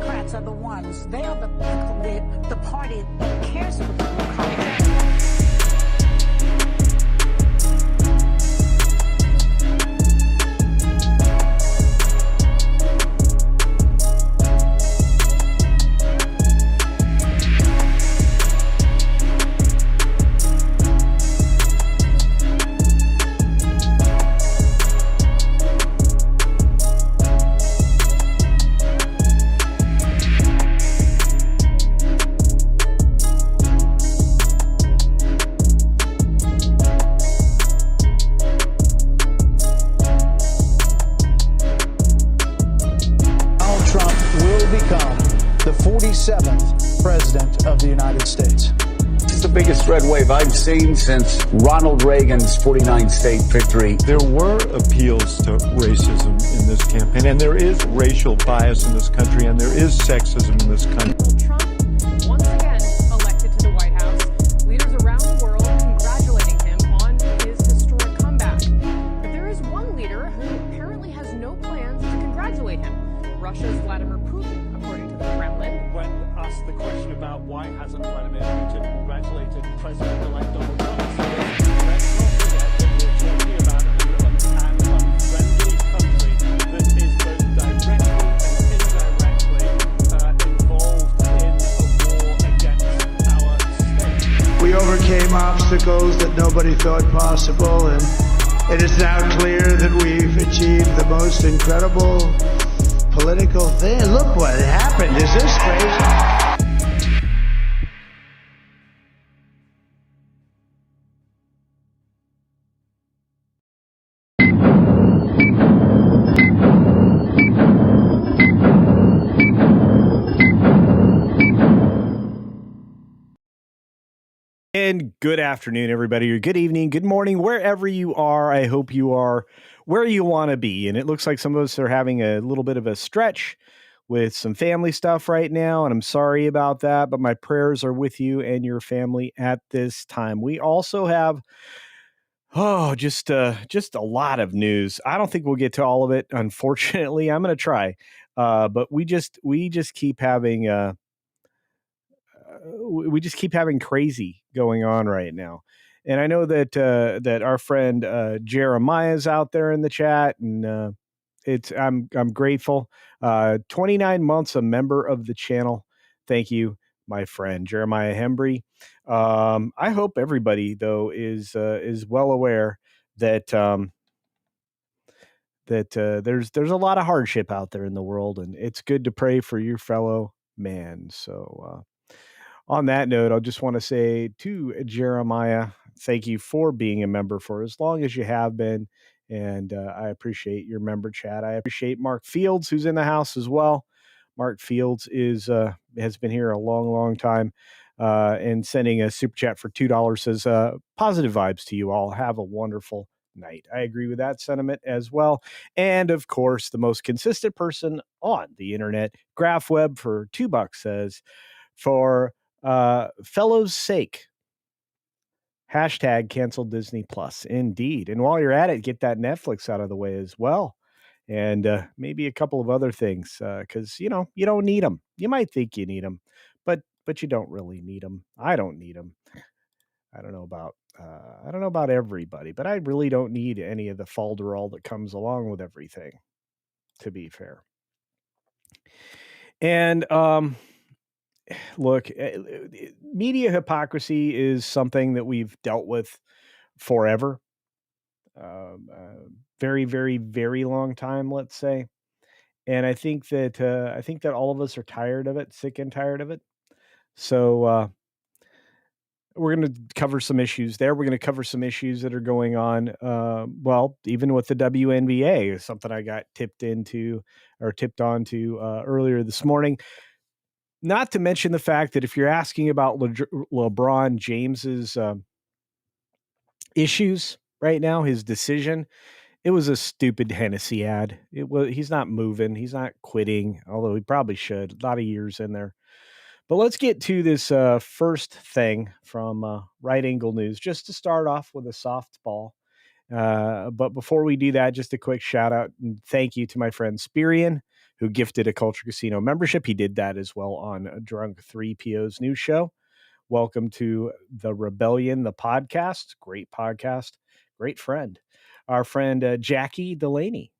Democrats are the ones. They are the party that cares for the people. Become the 47th president of the United States. This is the biggest red wave I've seen since Ronald Reagan's 49-state victory. There were appeals to racism in this campaign, and there is racial bias in this country, and there is sexism in this country. Trump, once again elected to the White House, leaders around the world congratulating him on his historic comeback. But there is one leader who apparently has no plans to congratulate him. Russia's Vladimir Putin, according to the Kremlin. When asked the question about why hasn't Vladimir Putin congratulated President-elect Donald Trump, let's not forget that we're talking about an unfriendly country that is both directly and indirectly involved in a war against our state. We overcame obstacles that nobody thought possible, and it is now clear that we've achieved the most incredible political thing. Look what happened. Is this crazy? And good afternoon, everybody, or good evening, good morning, wherever you are. I hope you are where you want to be. And it looks like some of us are having a little bit of a stretch with some family stuff right now. And I'm sorry about that, but my prayers are with you and your family at this time. We also have, just a lot of news. I don't think we'll get to all of it. Unfortunately, I'm going to try. But we just keep having, crazy going on right now. And I know that that our friend Jeremiah is out there in the chat, and I'm grateful. 29 months a member of the channel. Thank you, my friend Jeremiah Hembry. I hope everybody though is well aware that there's a lot of hardship out there in the world, and it's good to pray for your fellow man. So on that note, I just want to say to Jeremiah, thank you for being a member for as long as you have been. And I appreciate your member chat. I appreciate Mark Fields, who's in the house as well. Mark Fields has been here a long, long time, and sending a super chat for $2 says, positive vibes to you all. Have a wonderful night. I agree with that sentiment as well. And of course, the most consistent person on the internet, GraphWeb, for $2 says, for fellows' sake, hashtag cancel Disney Plus. Indeed. And while you're at it, get that Netflix out of the way as well. And maybe a couple of other things, because, you don't need them. You might think you need them, but you don't really need them. I don't need them. I don't know about everybody, but I really don't need any of the falderall that comes along with everything, to be fair. And, look, media hypocrisy is something that we've dealt with forever. Very, very, very long time, let's say. And I think that all of us are tired of it, sick and tired of it. So we're going to cover some issues there. We're going to cover some issues that are going on. Well, even with the WNBA, something I got tipped onto earlier this morning. Not to mention the fact that if you're asking about LeBron James's issues right now, his decision, it was a stupid Hennessy ad. He's not moving. He's not quitting, although he probably should. A lot of years in there. But let's get to this first thing from Right Angle News, just to start off with a softball. But before we do that, just a quick shout out and thank you to my friend Spirian, who gifted a Culture Casino membership. He did that as well on Drunk 3PO's news show. Welcome to The Rebellion, the podcast. Great podcast. Great friend. Our friend Jackie Delaney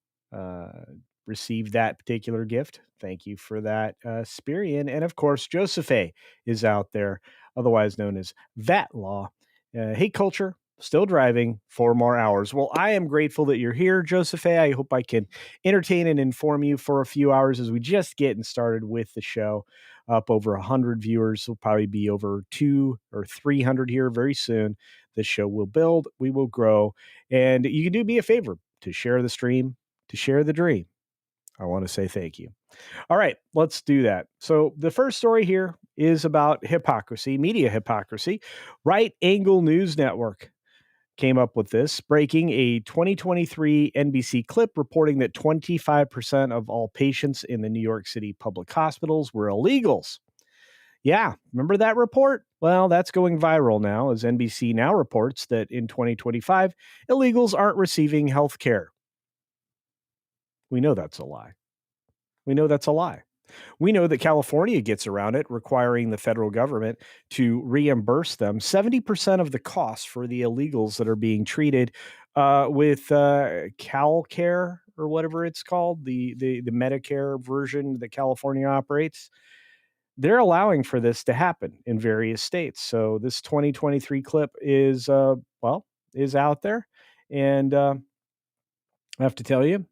received that particular gift. Thank you for that, Spirian. And of course, Joseph A. is out there, otherwise known as Vat Law. Hey, Culture, still driving 4 more hours. Well, I am grateful that you're here, Joseph A. I hope I can entertain and inform you for a few hours as we just getting started with the show. Up over 100 viewers. Will probably be over 200 or 300 here very soon. The show will build, we will grow, and you can do me a favor to share the stream, to share the dream. I want to say thank you. All right, let's do that. So the first story here is about hypocrisy, media hypocrisy. Right Angle News Network came up with this, breaking a 2023 NBC clip reporting that 25% of all patients in the New York City public hospitals were illegals. Yeah, remember that report? Well, that's going viral now as NBC now reports that in 2025, illegals aren't receiving health care. We know that's a lie. We know that's a lie. We know that California gets around it, requiring the federal government to reimburse them 70% of the costs for the illegals that are being treated with CalCare or whatever it's called, the Medicare version that California operates. They're allowing for this to happen in various states. So this 2023 clip is out there, and I have to tell you,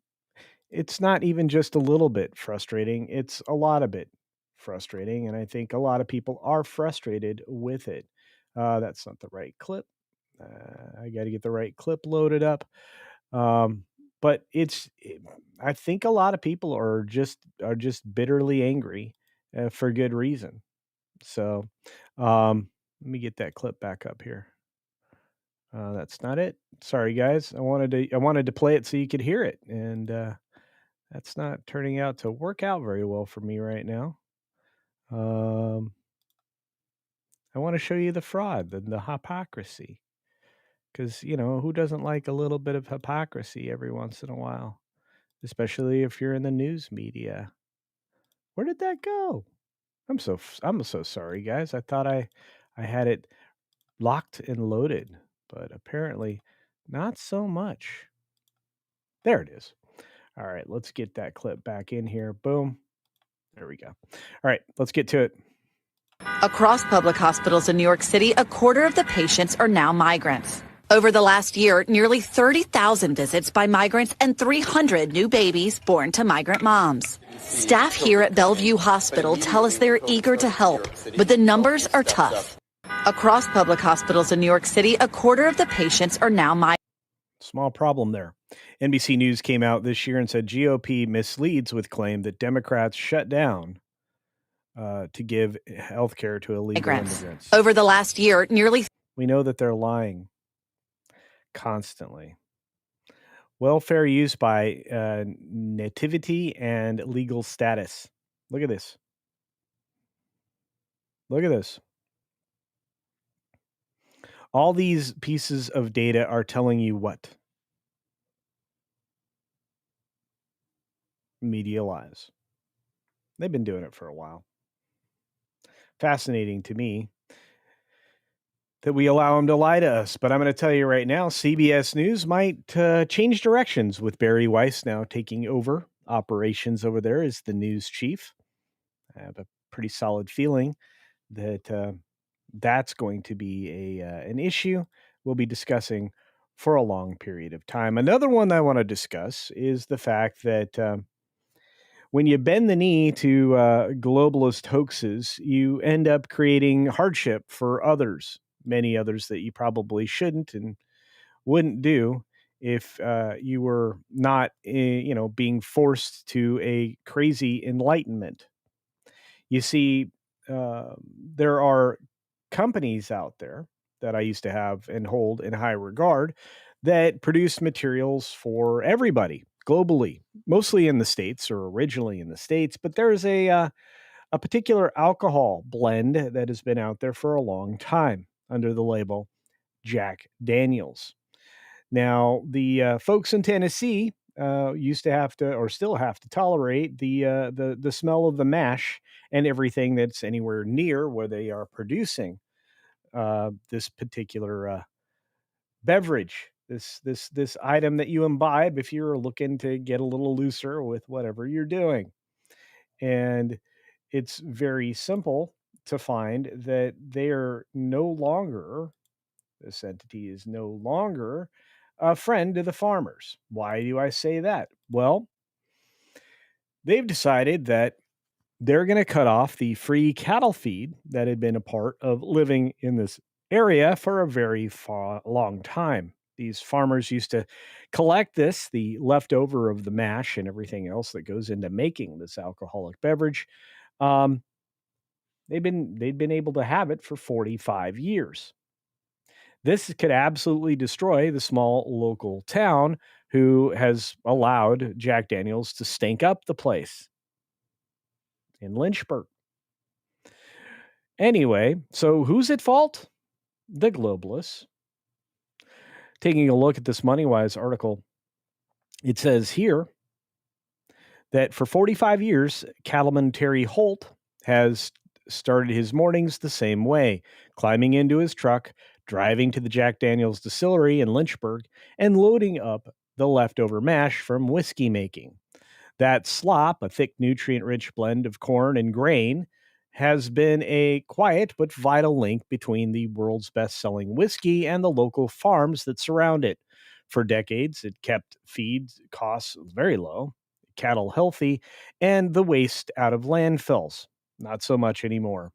it's not even just a little bit frustrating. It's a lot of bit frustrating. And I think a lot of people are frustrated with it. That's not the right clip. I got to get the right clip loaded up. But I think a lot of people are just bitterly angry for good reason. So let me get that clip back up here. That's not it. Sorry, guys. I wanted to play it so you could hear it. And, that's not turning out to work out very well for me right now. I want to show you the fraud, the hypocrisy. Because, who doesn't like a little bit of hypocrisy every once in a while? Especially if you're in the news media. Where did that go? I'm so sorry, guys. I thought I had it locked and loaded, but apparently not so much. There it is. All right, let's get that clip back in here. Boom. There we go. All right, let's get to it. Across public hospitals in New York City, a quarter of the patients are now migrants. Over the last year, nearly 30,000 visits by migrants and 300 new babies born to migrant moms. Staff here at Bellevue Hospital tell us they're eager to help, but the numbers are tough. Across public hospitals in New York City, a quarter of the patients are now migrants. Small problem there. NBC News came out this year and said GOP misleads with claim that Democrats shut down to give health care to illegal immigrants. Over the last year, we know that they're lying constantly. Welfare used by nativity and legal status. Look at this. Look at this. All these pieces of data are telling you what? Media lies. They've been doing it for a while. Fascinating to me that we allow them to lie to us. But I'm going to tell you right now, CBS News might change directions with Barry Weiss now taking over operations over there as the news chief. I have a pretty solid feeling that that's going to be an issue we'll be discussing for a long period of time. Another one I want to discuss is the fact that when you bend the knee to globalist hoaxes, you end up creating hardship for others, many others that you probably shouldn't and wouldn't do if you were not, being forced to a crazy enlightenment. You see, there are companies out there that I used to have and hold in high regard that produce materials for everybody globally, mostly in the States or originally in the States. But there's a particular alcohol blend that has been out there for a long time under the label Jack Daniels. Now, the folks in Tennessee used to have to, or still have to tolerate the smell of the mash and everything that's anywhere near where they are producing this particular beverage, this item that you imbibe if you're looking to get a little looser with whatever you're doing. And it's very simple to find that they're no longer, this entity is no longer a friend to the farmers. Why do I say that? Well, they've decided that they're going to cut off the free cattle feed that had been a part of living in this area for a very long time. These farmers used to collect this, the leftover of the mash and everything else that goes into making this alcoholic beverage. Um, they'd been able to have it for 45 years. This could absolutely destroy the small local town who has allowed Jack Daniels to stink up the place in Lynchburg. Anyway, so who's at fault? The globalists. Taking a look at this MoneyWise article, it says here that for 45 years, cattleman Terry Holt has started his mornings the same way, climbing into his truck, driving to the Jack Daniels distillery in Lynchburg, and loading up the leftover mash from whiskey making. That slop, a thick nutrient-rich blend of corn and grain, has been a quiet but vital link between the world's best-selling whiskey and the local farms that surround it. For decades, it kept feed costs very low, cattle healthy, and the waste out of landfills. Not so much anymore.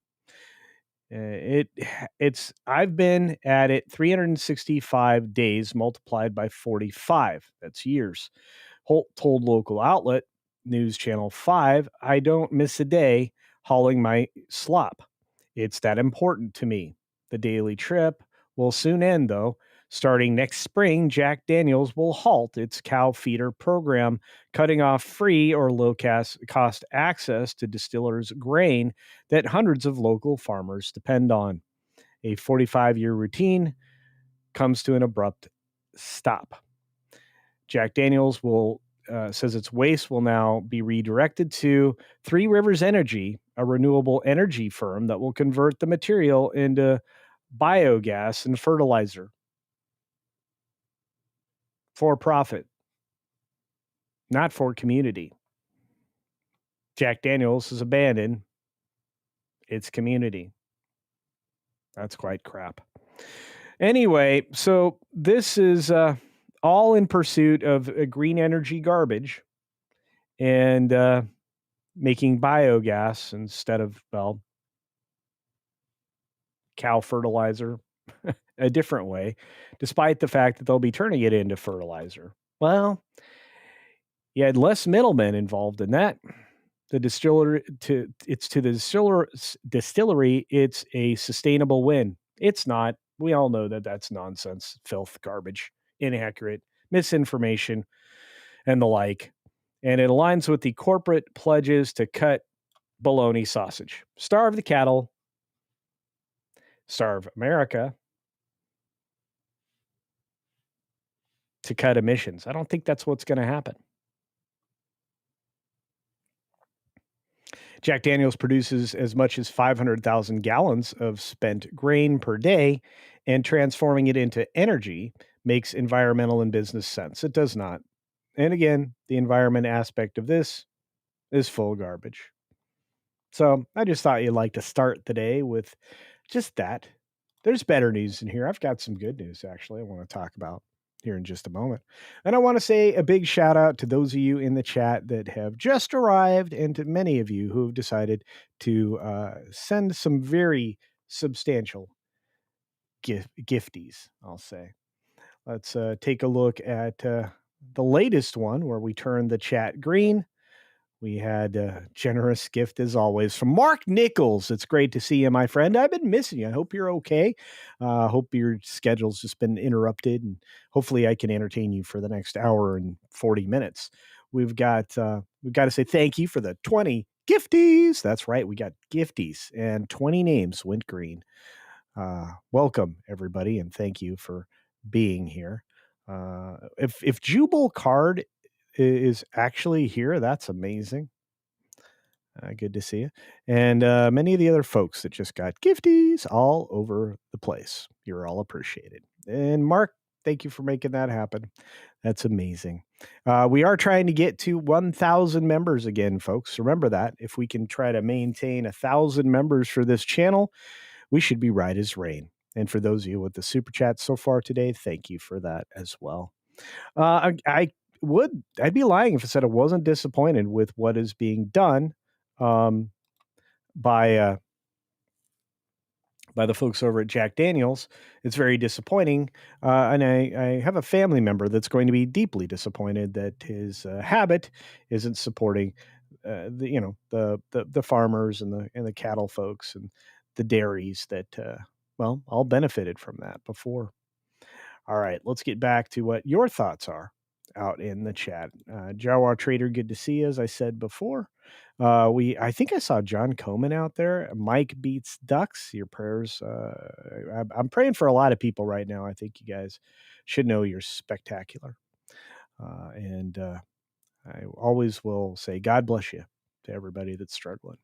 I've been at it 365 days multiplied by 45. That's years. Holt told local outlet News Channel 5, "I don't miss a day hauling my slop. It's that important to me. The daily trip will soon end, though. Starting next spring, Jack Daniels will halt its cow feeder program, cutting off free or low-cost access to distillers' grain that hundreds of local farmers depend on. A 45-year routine comes to an abrupt stop. Jack Daniels says its waste will now be redirected to Three Rivers Energy, a renewable energy firm that will convert the material into biogas and fertilizer. For profit, not for community. Jack Daniels has abandoned its community. That's quite crap. Anyway, so this is all in pursuit of green energy garbage and making biogas instead of, well, cow fertilizer a different way, despite the fact that they'll be turning it into fertilizer. Well, you had less middlemen involved in that. The distillery to the distillery, it's a sustainable win. It's not. We all know that that's nonsense, filth, garbage, inaccurate, misinformation, and the like. And it aligns with the corporate pledges to cut bologna sausage, starve the cattle, starve America, to cut emissions. I don't think that's what's going to happen. Jack Daniels produces as much as 500,000 gallons of spent grain per day, and transforming it into energy makes environmental and business sense. It does not. And again, the environment aspect of this is full garbage. So I just thought you'd like to start the day with just that. There's better news in here. I've got some good news, actually, I want to talk about here in just a moment. And I want to say a big shout out to those of you in the chat that have just arrived, and to many of you who have decided to send some very substantial gifties, I'll say. Let's take a look at the latest one where we turned the chat green. We had a generous gift, as always, from Mark Nichols. It's great to see you, my friend. I've been missing you. I hope you're okay. Hope your schedule's just been interrupted, and hopefully I can entertain you for the next hour and 40 minutes. We've got to say thank you for the 20 gifties. That's right. We got gifties, and 20 names went green. Welcome, everybody, and thank you for being here. If Jubal Card is actually here. That's amazing. Good to see you. And many of the other folks that just got gifties all over the place. You're all appreciated. And Mark, thank you for making that happen. That's amazing. We are trying to get to 1,000 members again, folks. Remember that. If we can try to maintain 1,000 members for this channel, we should be right as rain. And for those of you with the super chat so far today, thank you for that as well. I'd be lying if I said I wasn't disappointed with what is being done by the folks over at Jack Daniels. It's very disappointing, and I have a family member that's going to be deeply disappointed that his habit isn't supporting the farmers and the cattle folks and the dairies that all benefited from that before. All right, let's get back to what your thoughts are out in the chat. Jawar Trader, good to see you, as I said before. I think I saw John Coman out there. Mike Beats Ducks. Your prayers. I'm praying for a lot of people right now. I think you guys should know you're spectacular. And I always will say, God bless you to everybody that's struggling.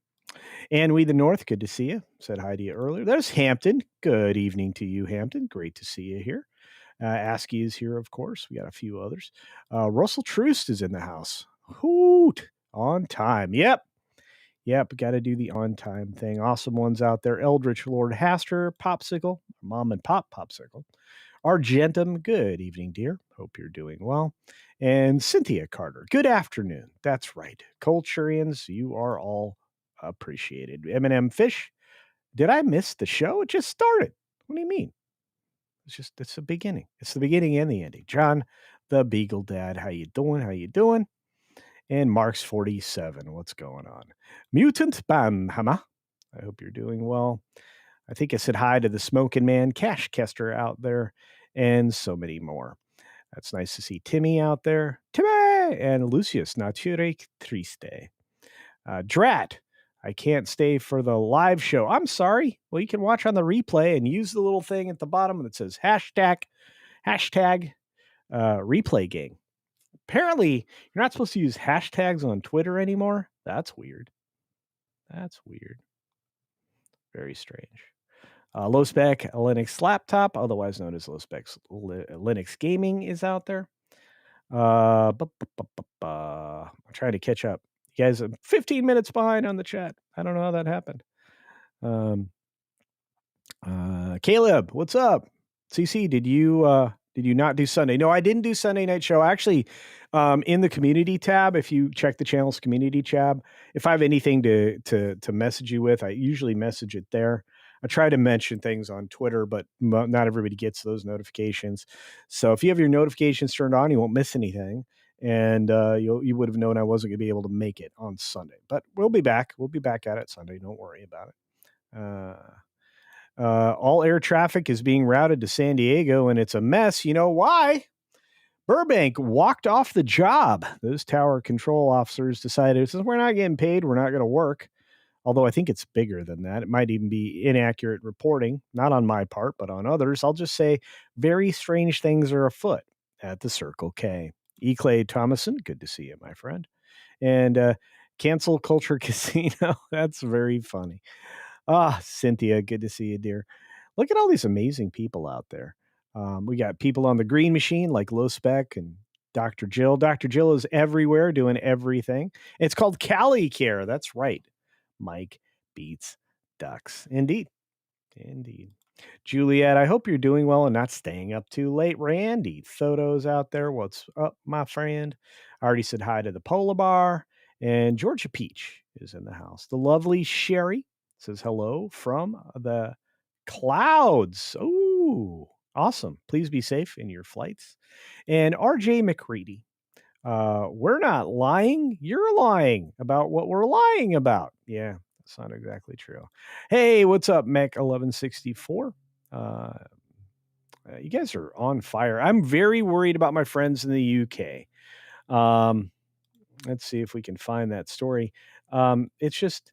And We the North, good to see you. Said hi to you earlier. There's Hampton. Good evening to you, Hampton. Great to see you here. ASCII is here, of course. We got a few others. Russell Troost is in the house. Hoot! On time. Yep. Got to do the on time thing. Awesome ones out there. Eldritch Lord Haster, Popsicle, Mom and Pop Popsicle. Argentum, good evening, dear. Hope you're doing well. And Cynthia Carter, good afternoon. That's right. Culturians, you are all appreciated. M&M Fish, did I miss the show? It just started. What do you mean? It's the beginning. It's the beginning and the ending. John, the Beagle Dad, how you doing? And Mark's 47. What's going on? Mutant Bam Hammer. I hope you're doing well. I think I said hi to the Smoking Man, Cash Kester out there, and so many more. That's nice to see Timmy out there. Timmy! And Lucius Nature Triste. Drat, I can't stay for the live show. I'm sorry. Well, you can watch on the replay and use the little thing at the bottom that says hashtag replay gang. Apparently, you're not supposed to use hashtags on Twitter anymore. That's weird. Very strange. Low spec Linux laptop, otherwise known as low spec Linux gaming, is out there. I'm trying to catch up. You guys are 15 minutes behind on the chat. I don't know how that happened. Caleb, what's up? CC, did you not do Sunday? No, I didn't do Sunday night show. Actually, in the community tab, if you check the channel's community tab, if I have anything to message you with, I usually message it there. I try to mention things on Twitter, but not everybody gets those notifications. So if you have your notifications turned on, you won't miss anything. And you would have known I wasn't going to be able to make it on Sunday. But we'll be back. We'll be back at it Sunday. Don't worry about it. All air traffic is being routed to San Diego, and it's a mess. You know why? Burbank walked off the job. Those tower control officers decided, since we're not getting paid, we're not going to work. Although I think it's bigger than that. It might even be inaccurate reporting, not on my part, but on others. I'll just say very strange things are afoot at the Circle K. E. Clay Thomason, good to see you, my friend. And Cancel Culture Casino. That's very funny. Cynthia, good to see you, dear. Look at all these amazing people out there. We got people on the green machine like Low Spec and Dr. Jill. Dr. Jill is everywhere doing everything. It's called Cali Care. That's right. Mike Beats Ducks. Indeed. Juliet, I hope you're doing well and not staying up too late. Randy Thoto's out there. What's up, my friend? I already said hi to the Polar Bar. And Georgia Peach is in the house. The lovely Sherry says hello from the clouds. Oh, awesome. Please be safe in your flights. And RJ McCready. We're not lying. You're lying about what we're lying about. Yeah, that's not exactly true. Hey, what's up, Mech 1164? You guys are on fire. I'm very worried about my friends in the UK. Let's see if we can find that story. It's just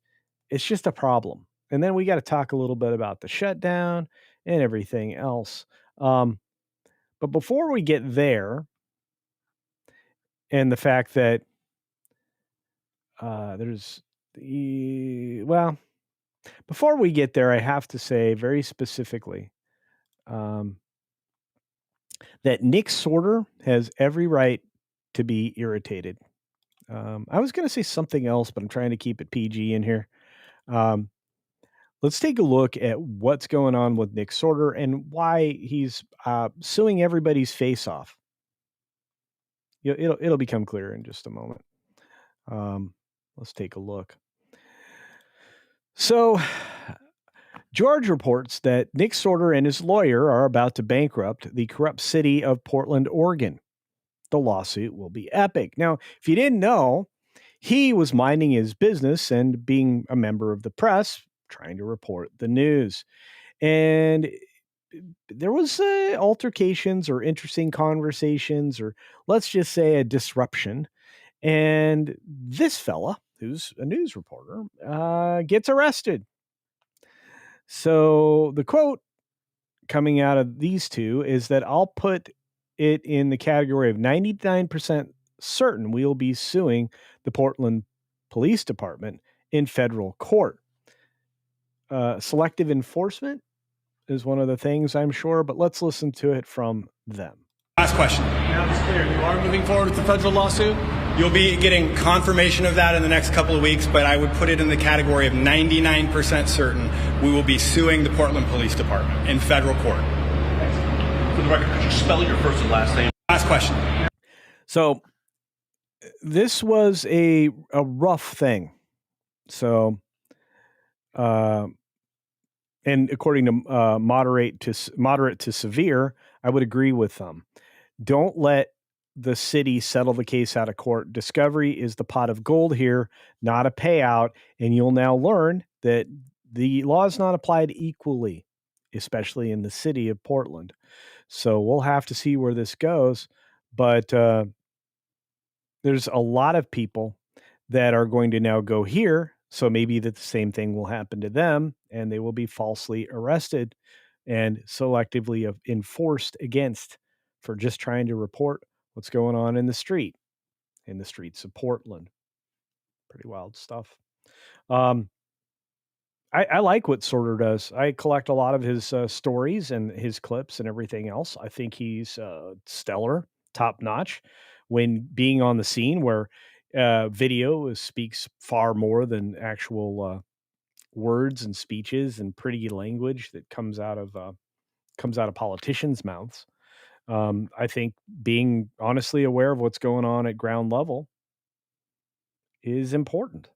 a problem. And then we got to talk a little bit about the shutdown and everything else. But before we get there, and the fact that before we get there, I have to say very specifically that Nick Sorter has every right to be irritated. I was going to say something else, but I'm trying to keep it PG in here. Let's take a look at what's going on with Nick Sorter and why he's suing everybody's face off. It'll become clear in just a moment. Let's take a look. So, George reports that Nick Sorter and his lawyer are about to bankrupt the corrupt city of Portland, Oregon. The lawsuit will be epic. Now, if you didn't know, he was minding his business and being a member of the press, trying to report the news. And there was altercations or interesting conversations, or let's just say a disruption. And this fella, who's a news reporter, gets arrested. So the quote coming out of these two is that I'll put it in the category of 99% certain we'll be suing the Portland Police Department in federal court. Selective enforcement is one of the things, I'm sure, but let's listen to it from them. Last question. Now it's clear. You are moving forward with the federal lawsuit. You'll be getting confirmation of that in the next couple of weeks, but I would put it in the category of 99% certain we will be suing the Portland Police Department in federal court. For the record, could you spell your first and last name? Last question. So this was a rough thing. So, and according to moderate to severe, I would agree with them. Don't let the city settle the case out of court. Discovery is the pot of gold here, not a payout. And you'll now learn that the law is not applied equally, especially in the city of Portland. So we'll have to see where this goes. But there's a lot of people that are going to now go here. So maybe that the same thing will happen to them and they will be falsely arrested and selectively enforced against for just trying to report what's going on in the streets of Portland. Pretty wild stuff. I like what Sorter does. I collect a lot of his stories and his clips and everything else. I think he's stellar, top notch when being on the scene where video speaks far more than actual words and speeches and pretty language that comes out of politicians' mouths. I think being honestly aware of what's going on at ground level is important.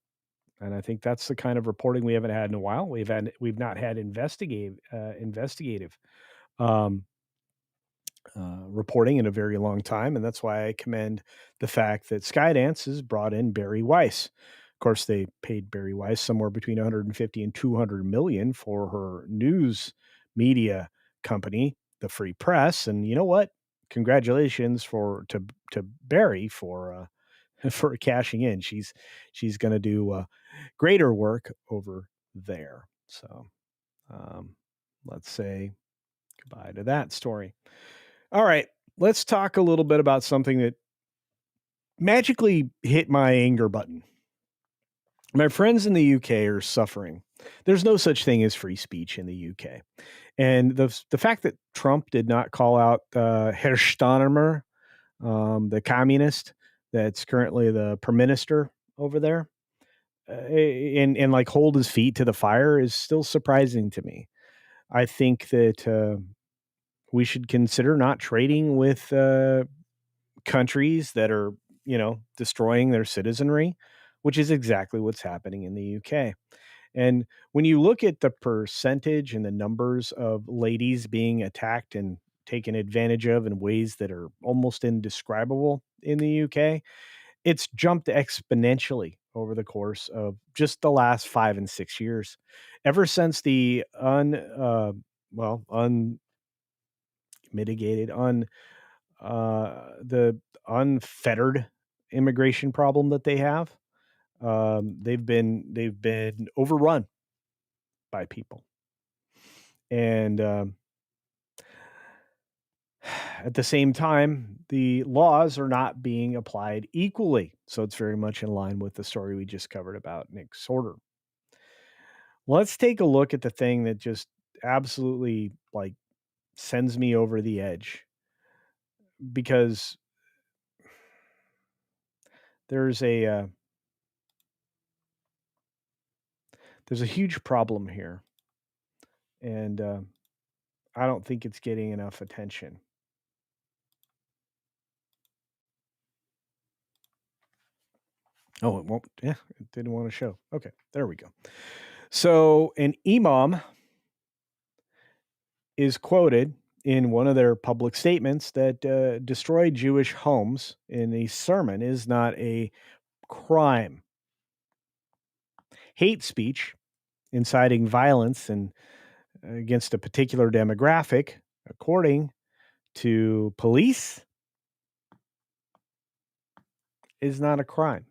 And I think that's the kind of reporting we haven't had in a while. We've not had investigative reporting in a very long time. And that's why I commend the fact that Skydance has brought in Barry Weiss. Of course, they paid Barry Weiss somewhere between 150 and 200 million for her news media company, the Free Press. And you know what? Congratulations to Barry for cashing in. She's going to do greater work over there. So let's say goodbye to that story. All right, let's talk a little bit about something that magically hit my anger button. My friends in the UK are suffering. There's no such thing as free speech in the UK. And the fact that Trump did not call out Herr Steinmeier, the communist that's currently the prime minister over there, and like hold his feet to the fire is still surprising to me. I think that we should consider not trading with countries that are, destroying their citizenry, which is exactly what's happening in the UK. And when you look at the percentage and the numbers of ladies being attacked and taken advantage of in ways that are almost indescribable in the UK, it's jumped exponentially over the course of just the last 5 and 6 years. Ever since the the unfettered immigration problem that they have, they've been overrun by people. And at the same time, the laws are not being applied equally. So it's very much in line with the story we just covered about Nick Sorter. Let's take a look at the thing that just absolutely like sends me over the edge, because there's a huge problem here, and I don't think it's getting enough attention. Oh, it won't. Yeah, it didn't want to show. Okay, there we go. So an imam is quoted in one of their public statements that destroy Jewish homes in a sermon is not a crime. Hate speech, inciting violence and against a particular demographic, according to police, is not a crime.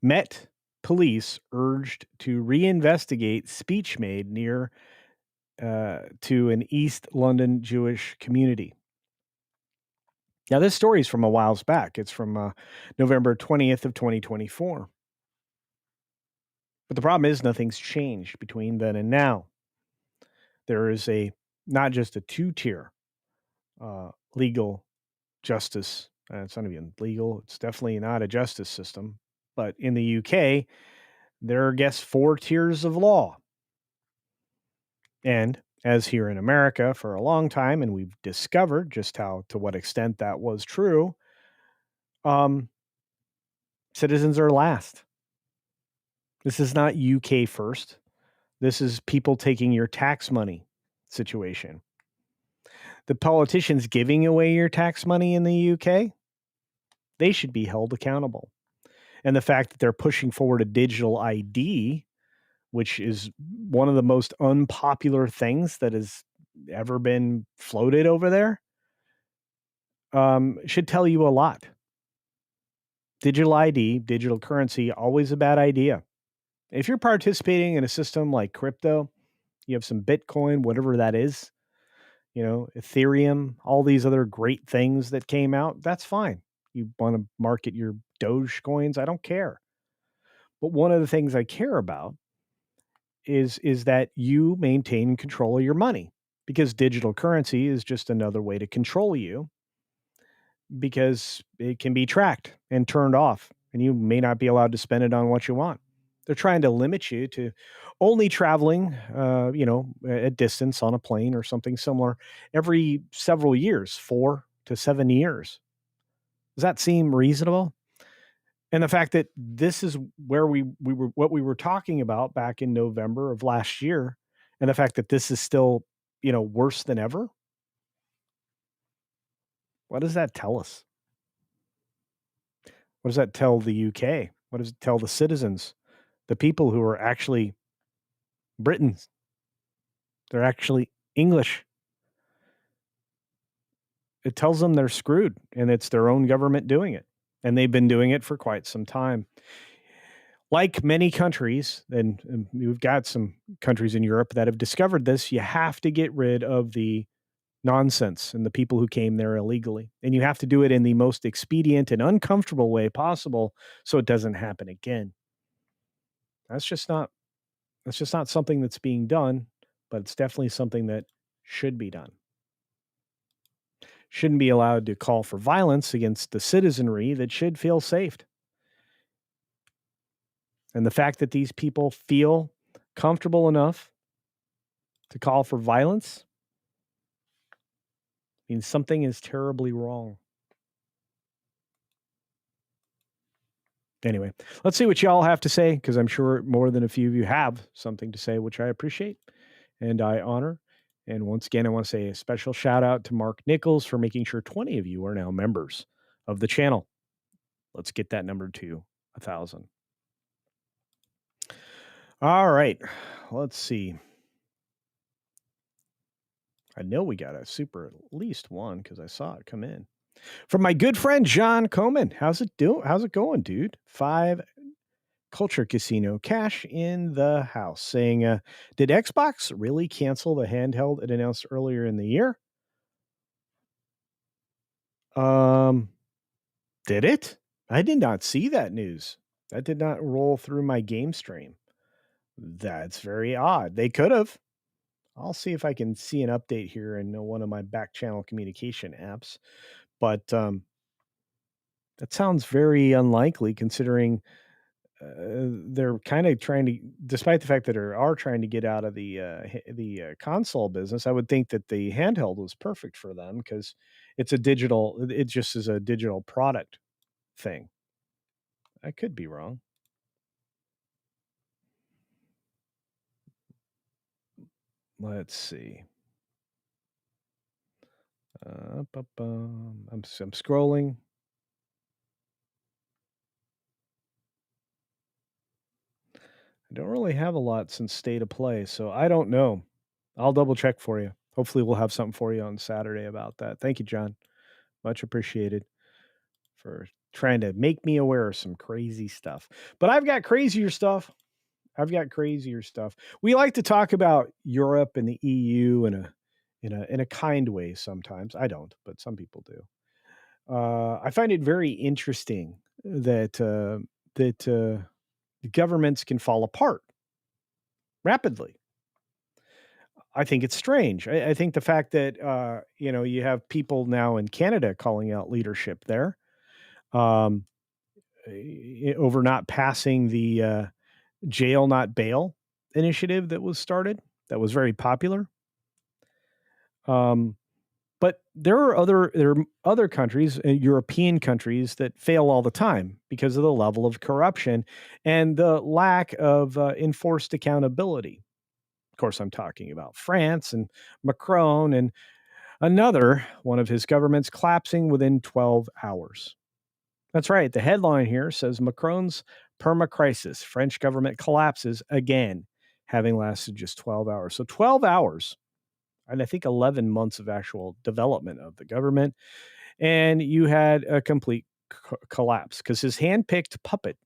Met police urged to reinvestigate speech made near to an East London Jewish community. Now, this story is from a while back. It's from November 20th of 2024. But the problem is nothing's changed between then and now. There is not just a two-tier legal justice. It's not even legal. It's definitely not a justice system. But in the UK, there are, I guess, 4 tiers of law. And as here in America for a long time, and we've discovered just to what extent that was true, citizens are last. This is not UK first. This is people taking your tax money situation. The politicians giving away your tax money in the UK, they should be held accountable. And the fact that they're pushing forward a digital ID, which is one of the most unpopular things that has ever been floated over there, should tell you a lot. Digital ID, digital currency, always a bad idea. If you're participating in a system like crypto, you have some Bitcoin, whatever that is, Ethereum, all these other great things that came out, that's fine. You want to market your Doge coins, I don't care. But one of the things I care about is that you maintain control of your money, because digital currency is just another way to control you, because it can be tracked and turned off, and you may not be allowed to spend it on what you want. They're trying to limit you to only traveling, a distance on a plane or something similar every several years, 4 to 7 years. Does that seem reasonable? And the fact that this is where we were, what we were talking about back in November of last year, and the fact that this is still, worse than ever. What does that tell us? What does that tell the UK? What does it tell the citizens? The people who are actually Britons. They're actually English. It tells them they're screwed, and it's their own government doing it. And they've been doing it for quite some time. Like many countries, and we've got some countries in Europe that have discovered this, you have to get rid of the nonsense and the people who came there illegally. And you have to do it in the most expedient and uncomfortable way possible so it doesn't happen again. That's just not something that's being done, but it's definitely something that should be done. Shouldn't be allowed to call for violence against the citizenry that should feel safe. And the fact that these people feel comfortable enough to call for violence means something is terribly wrong. Anyway, let's see what y'all have to say, because I'm sure more than a few of you have something to say, which I appreciate and I honor. And once again, I want to say a special shout out to Mark Nichols for making sure 20 of you are now members of the channel. Let's get that number to 1,000. All right, let's see. I know we got a super at least one because I saw it come in from my good friend John Coleman. How's it going, dude? 5 Culture Casino cash in the house, saying, did Xbox really cancel the handheld it announced earlier in the year? Did it? I did not see that news. That did not roll through my game stream. That's very odd. They could have. I'll see if I can see an update here in one of my back channel communication apps. But that sounds very unlikely considering they're kind of trying to, despite the fact that they are trying to get out of the console business. I would think that the handheld was perfect for them because it's a digital. It just is a digital product thing. I could be wrong. Let's see. I'm scrolling. I don't really have a lot since State of Play, so I don't know. I'll double check for you. Hopefully we'll have something for you on Saturday about that. Thank you, John. Much appreciated for trying to make me aware of some crazy stuff. But I've got crazier stuff. We like to talk about Europe and the EU in a kind way sometimes. I don't, but some people do. I find it very interesting that governments can fall apart rapidly. I think it's strange. I think the fact that you have people now in Canada calling out leadership there over not passing the jail not bail initiative that was started, that was very popular. But there are other countries, European countries, that fail all the time because of the level of corruption and the lack of enforced accountability. Of course, I'm talking about France and Macron and another one of his governments collapsing within 12 hours. That's right. The headline here says Macron's perma-crisis. French government collapses again, having lasted just 12 hours. So 12 hours. And I think 11 months of actual development of the government. And you had a complete collapse because his hand-picked puppet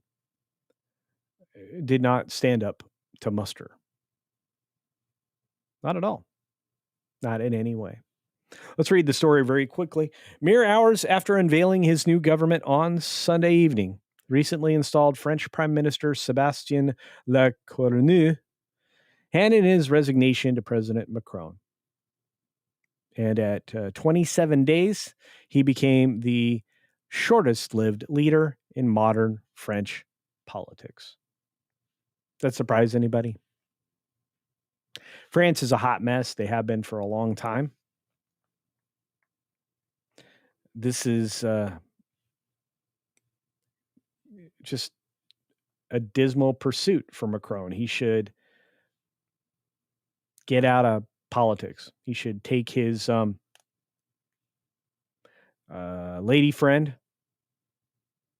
did not stand up to muster. Not at all. Not in any way. Let's read the story very quickly. Mere hours after unveiling his new government on Sunday evening, recently installed French Prime Minister Sébastien Lecornu handed his resignation to President Macron. And at 27 days, he became the shortest-lived leader in modern French politics. Does that surprise anybody? France is a hot mess. They have been for a long time. This is just a dismal pursuit for Macron. He should get out of politics. He should take his lady friend,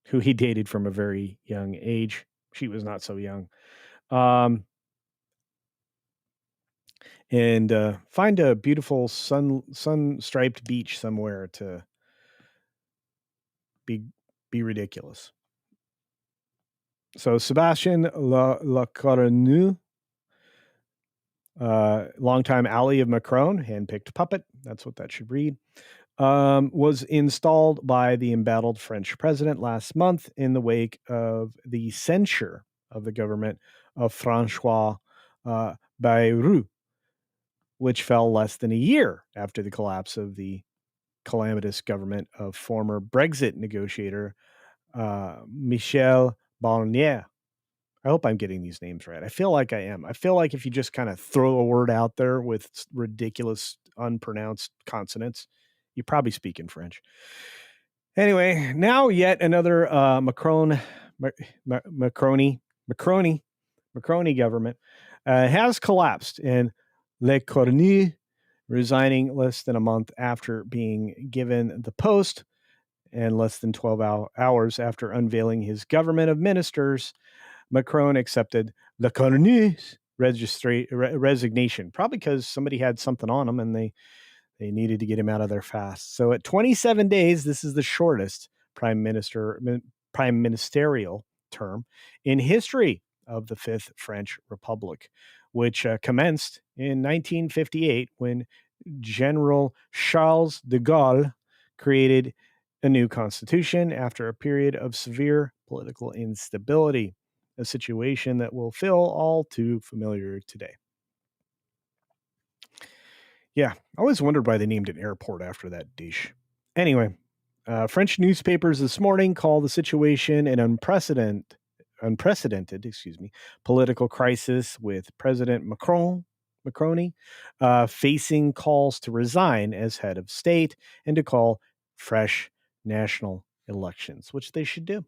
who he dated from a very young age. She was not so young. And find a beautiful sun-striped beach somewhere to be ridiculous. So Sébastien Lecornu, longtime ally of Macron, handpicked puppet, that's what that should read, was installed by the embattled French president last month in the wake of the censure of the government of François Bayrou, which fell less than a year after the collapse of the calamitous government of former Brexit negotiator Michel Barnier. I hope I'm getting these names right. I feel like I am. I feel like if you just kind of throw a word out there with ridiculous, unpronounced consonants, you probably speak in French. Anyway, now yet another Macron government has collapsed, and Lecornu resigning less than a month after being given the post and less than 12 hours after unveiling his government of ministers. Macron accepted Lecornu's resignation, probably because somebody had something on him and they needed to get him out of there fast. So at 27 days, this is the shortest prime ministerial term in history of the Fifth French Republic, which commenced in 1958 when General Charles de Gaulle created a new constitution after a period of severe political instability, a situation that will feel all too familiar today. Yeah, I always wondered why they named an airport after that dish. Anyway, French newspapers this morning call the situation an unprecedented, political crisis with President Macron, facing calls to resign as head of state and to call fresh national elections, which they should do.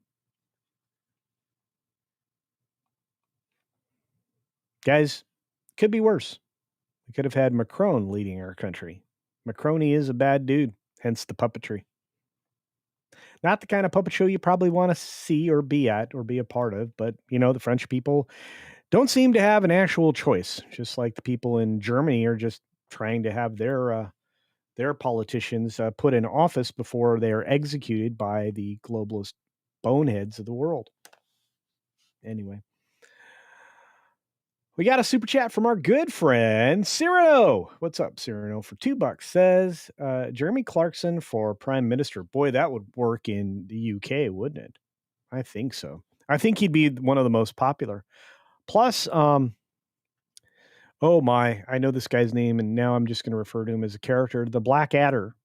Guys, could be worse. We could have had Macron leading our country. Macroni is a bad dude, hence the puppetry. Not the kind of puppet show you probably want to see or be at or be a part of, but the French people don't seem to have an actual choice, just like the people in Germany are just trying to have their politicians put in office before they are executed by the globalist boneheads of the world. Anyway, we got a super chat from our good friend Cyrano. What's up, Cyrano? For $2 says Jeremy Clarkson for Prime Minister. Boy, that would work in the UK, wouldn't it? I think so. I think he'd be one of the most popular. Plus, oh my, I know this guy's name, and now I'm just going to refer to him as a character, the Black Adder.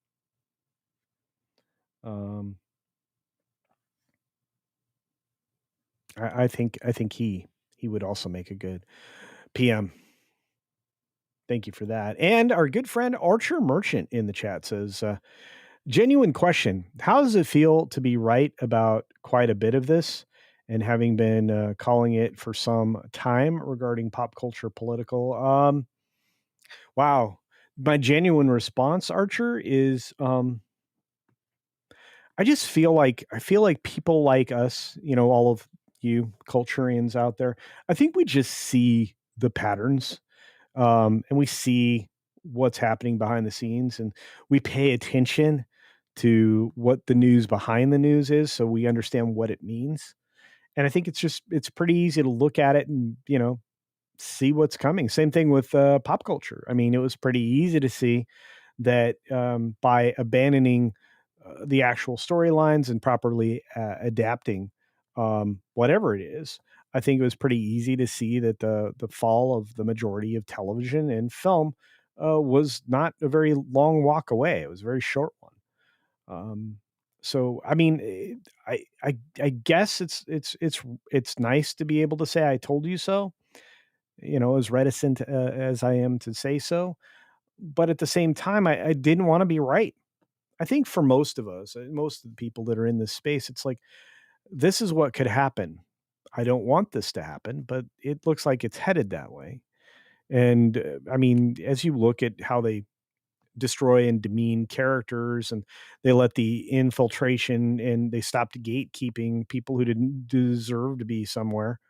I think he would also make a good PM. Thank you for that. And our good friend Archer Merchant in the chat says, genuine question. How does it feel to be right about quite a bit of this and having been calling it for some time regarding pop culture political? Wow. My genuine response, Archer, is I feel like people like us, all of you Culturians out there, I think we just see the patterns and we see what's happening behind the scenes, and we pay attention to what the news behind the news is, so we understand what it means. And I think it's pretty easy to look at it and see what's coming. Same thing with pop culture. I mean, it was pretty easy to see that by abandoning the actual storylines and properly adapting whatever it is, I think it was pretty easy to see that the fall of the majority of television and film was not a very long walk away. It was a very short one. So I mean, I guess it's nice to be able to say I told you so. As reticent as I am to say so, but at the same time, I didn't want to be right. I think for most of us, most of the people that are in this space, it's like, this is what could happen. I don't want this to happen, but it looks like it's headed that way. And I mean, as you look at how they destroy and demean characters, and they let the infiltration and they stopped gatekeeping people who didn't deserve to be somewhere,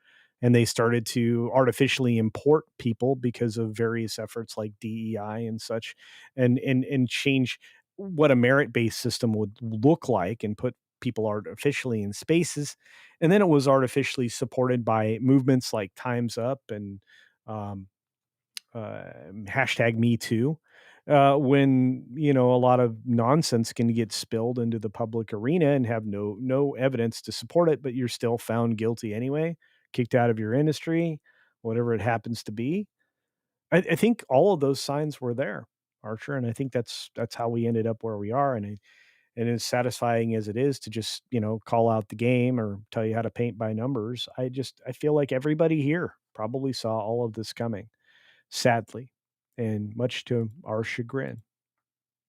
and they started to artificially import people because of various efforts like DEI and such, and change what a merit-based system would look like and put people artificially in spaces. And then it was artificially supported by movements like Time's Up and hashtag Me Too, when a lot of nonsense can get spilled into the public arena and have no evidence to support it, but you're still found guilty anyway, kicked out of your industry, whatever it happens to be. I think all of those signs were there, Archer, and I think that's how we ended up where we are. And as satisfying as it is to just call out the game or tell you how to paint by numbers, I feel like everybody here probably saw all of this coming, sadly, and much to our chagrin.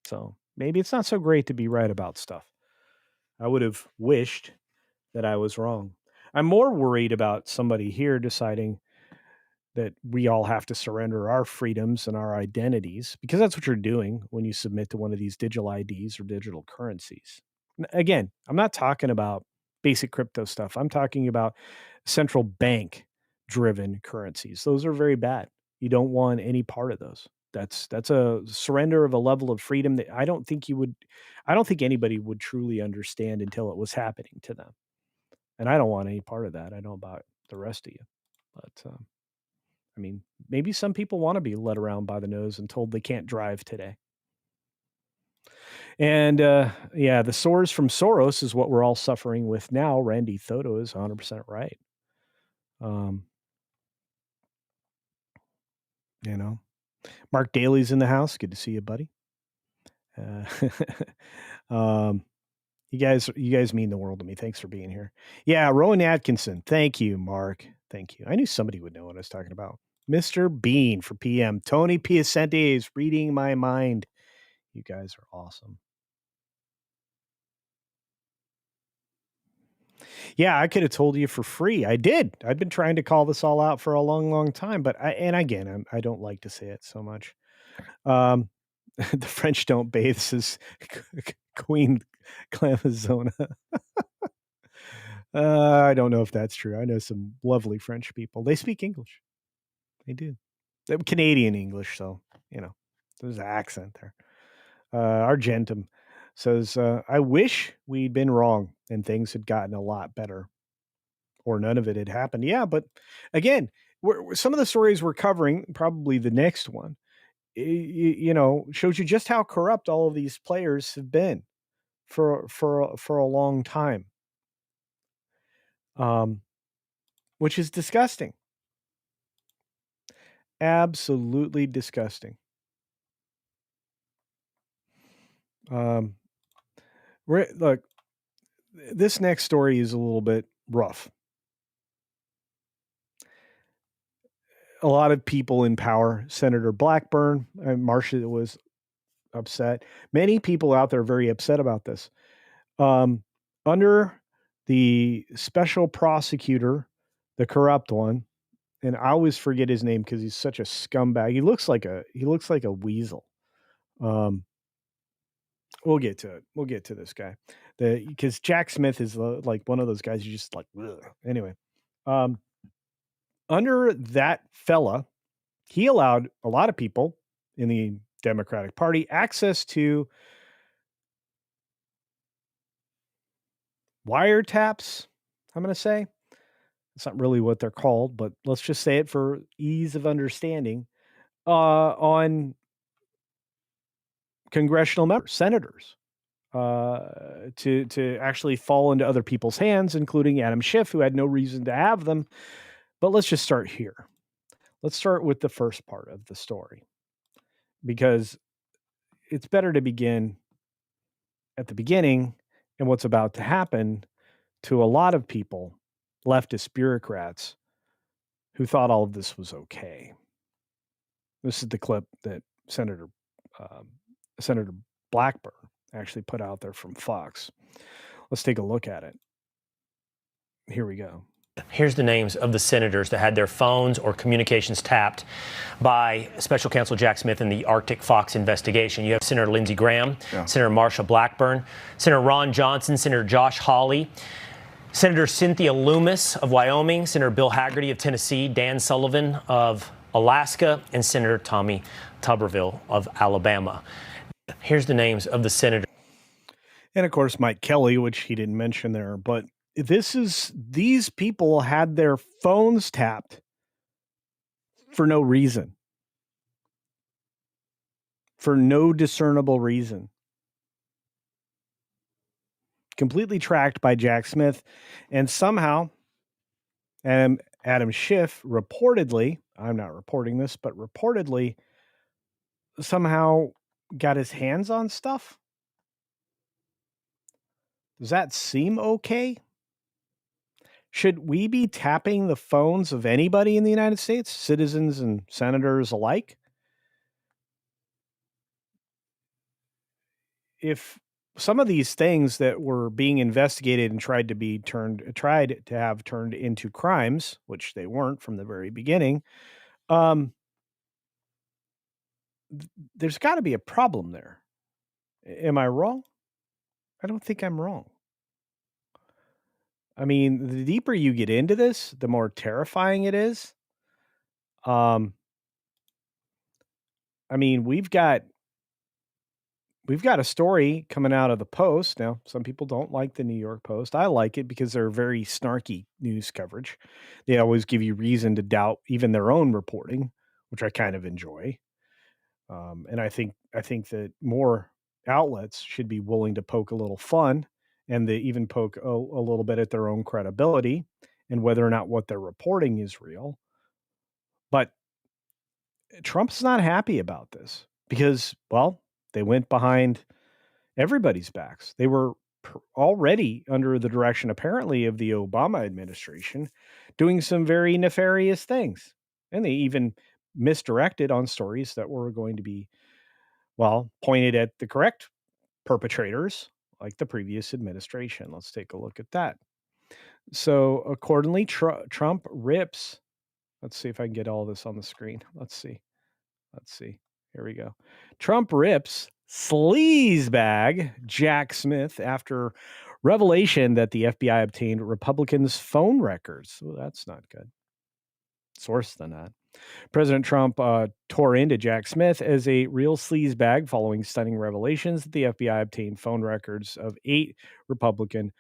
So maybe it's not so great to be right about stuff. I would have wished that I was wrong. I'm more worried about somebody here deciding that we all have to surrender our freedoms and our identities, because that's what you're doing when you submit to one of these digital IDs or digital currencies. Again, I'm not talking about basic crypto stuff. I'm talking about central bank driven currencies. Those are very bad. You don't want any part of those. That's a surrender of a level of freedom that I don't think anybody would truly understand until it was happening to them. And I don't want any part of that. I know about the rest of you. But I mean, maybe some people want to be led around by the nose and told they can't drive today. And yeah, the sores from Soros is what we're all suffering with now. Randy Thodo is 100% right. You know, Mark Daly's in the house. Good to see you, buddy. You guys mean the world to me. Thanks for being here. Yeah, Rowan Atkinson. Thank you, Mark. Thank you. I knew somebody would know what I was talking about. Mr. Bean for PM. Tony Piacente is reading my mind. You guys are awesome. Yeah, I could have told you for free. I did. I've been trying to call this all out for a long, long time, but I don't like to say it so much. The French don't bathe, says Queen Clamazona. I don't know if that's true. I know some lovely French people. They speak English. They do. They're Canadian English, so, there's an accent there. Argentum says, I wish we'd been wrong and things had gotten a lot better or none of it had happened. Yeah, but again, some of the stories we're covering, probably the next one, shows you just how corrupt all of these players have been for a long time, which is disgusting. Absolutely disgusting. Look, this next story is a little bit rough. A lot of people in power, Senator Blackburn, Marsha was upset. Many people out there are very upset about this. Under the special prosecutor, the corrupt one, and I always forget his name because he's such a scumbag. He looks like a weasel. We'll get to it. We'll get to this guy. Because Jack Smith is like one of those guys you just like, ugh. Anyway. Under that fella, he allowed a lot of people in the Democratic Party access to wiretaps, I'm going to say. It's not really what they're called, but let's just say it for ease of understanding, on congressional members, senators, to actually fall into other people's hands, including Adam Schiff, who had no reason to have them. But let's just start here. Let's start with the first part of the story, because it's better to begin at the beginning and what's about to happen to a lot of people, leftist bureaucrats, who thought all of this was okay. This is the clip that Senator Blackburn actually put out there from Fox. Let's take a look at it. Here we go. Here's the names of the senators that had their phones or communications tapped by Special Counsel Jack Smith in the Arctic Fox investigation. You have Senator Lindsey Graham, Senator Marsha Blackburn, Senator Ron Johnson, Senator Josh Hawley, Senator Cynthia Loomis of Wyoming, Senator Bill Hagerty of Tennessee, Dan Sullivan of Alaska, and Senator Tommy Tuberville of Alabama. Here's the names of the senators. And of course, Mike Kelly, which he didn't mention there, but these people had their phones tapped for no reason, for no discernible reason. Completely tracked by Jack Smith, and somehow Adam Schiff reportedly, I'm not reporting this, but reportedly somehow got his hands on stuff. Does that seem okay? Should we be tapping the phones of anybody in the United States, citizens and senators alike? If some of these things that were being investigated and tried to have turned into crimes, which they weren't from the very beginning, there's got to be a problem there. Am I wrong? I don't think I'm wrong. I mean, the deeper you get into this, the more terrifying it is. I mean, we've got a story coming out of the Post. Now, some people don't like the New York Post. I like it because they're very snarky news coverage. They always give you reason to doubt even their own reporting, which I kind of enjoy. And I think that more outlets should be willing to poke a little fun, and they even poke a little bit at their own credibility and whether or not what they're reporting is real. But Trump's not happy about this because, well, they went behind everybody's backs. They were already under the direction, apparently, of the Obama administration, doing some very nefarious things. And they even misdirected on stories that were going to be, well, pointed at the correct perpetrators, like the previous administration. Let's take a look at that. So, accordingly, Trump rips. Let's see if I can get all this on the screen. Let's see. Here we go. Trump rips sleazebag Jack Smith after revelation that the FBI obtained Republicans' phone records. Well, that's not good. It's worse than that. President Trump tore into Jack Smith as a real sleazebag following stunning revelations that the FBI obtained phone records of 8 Republican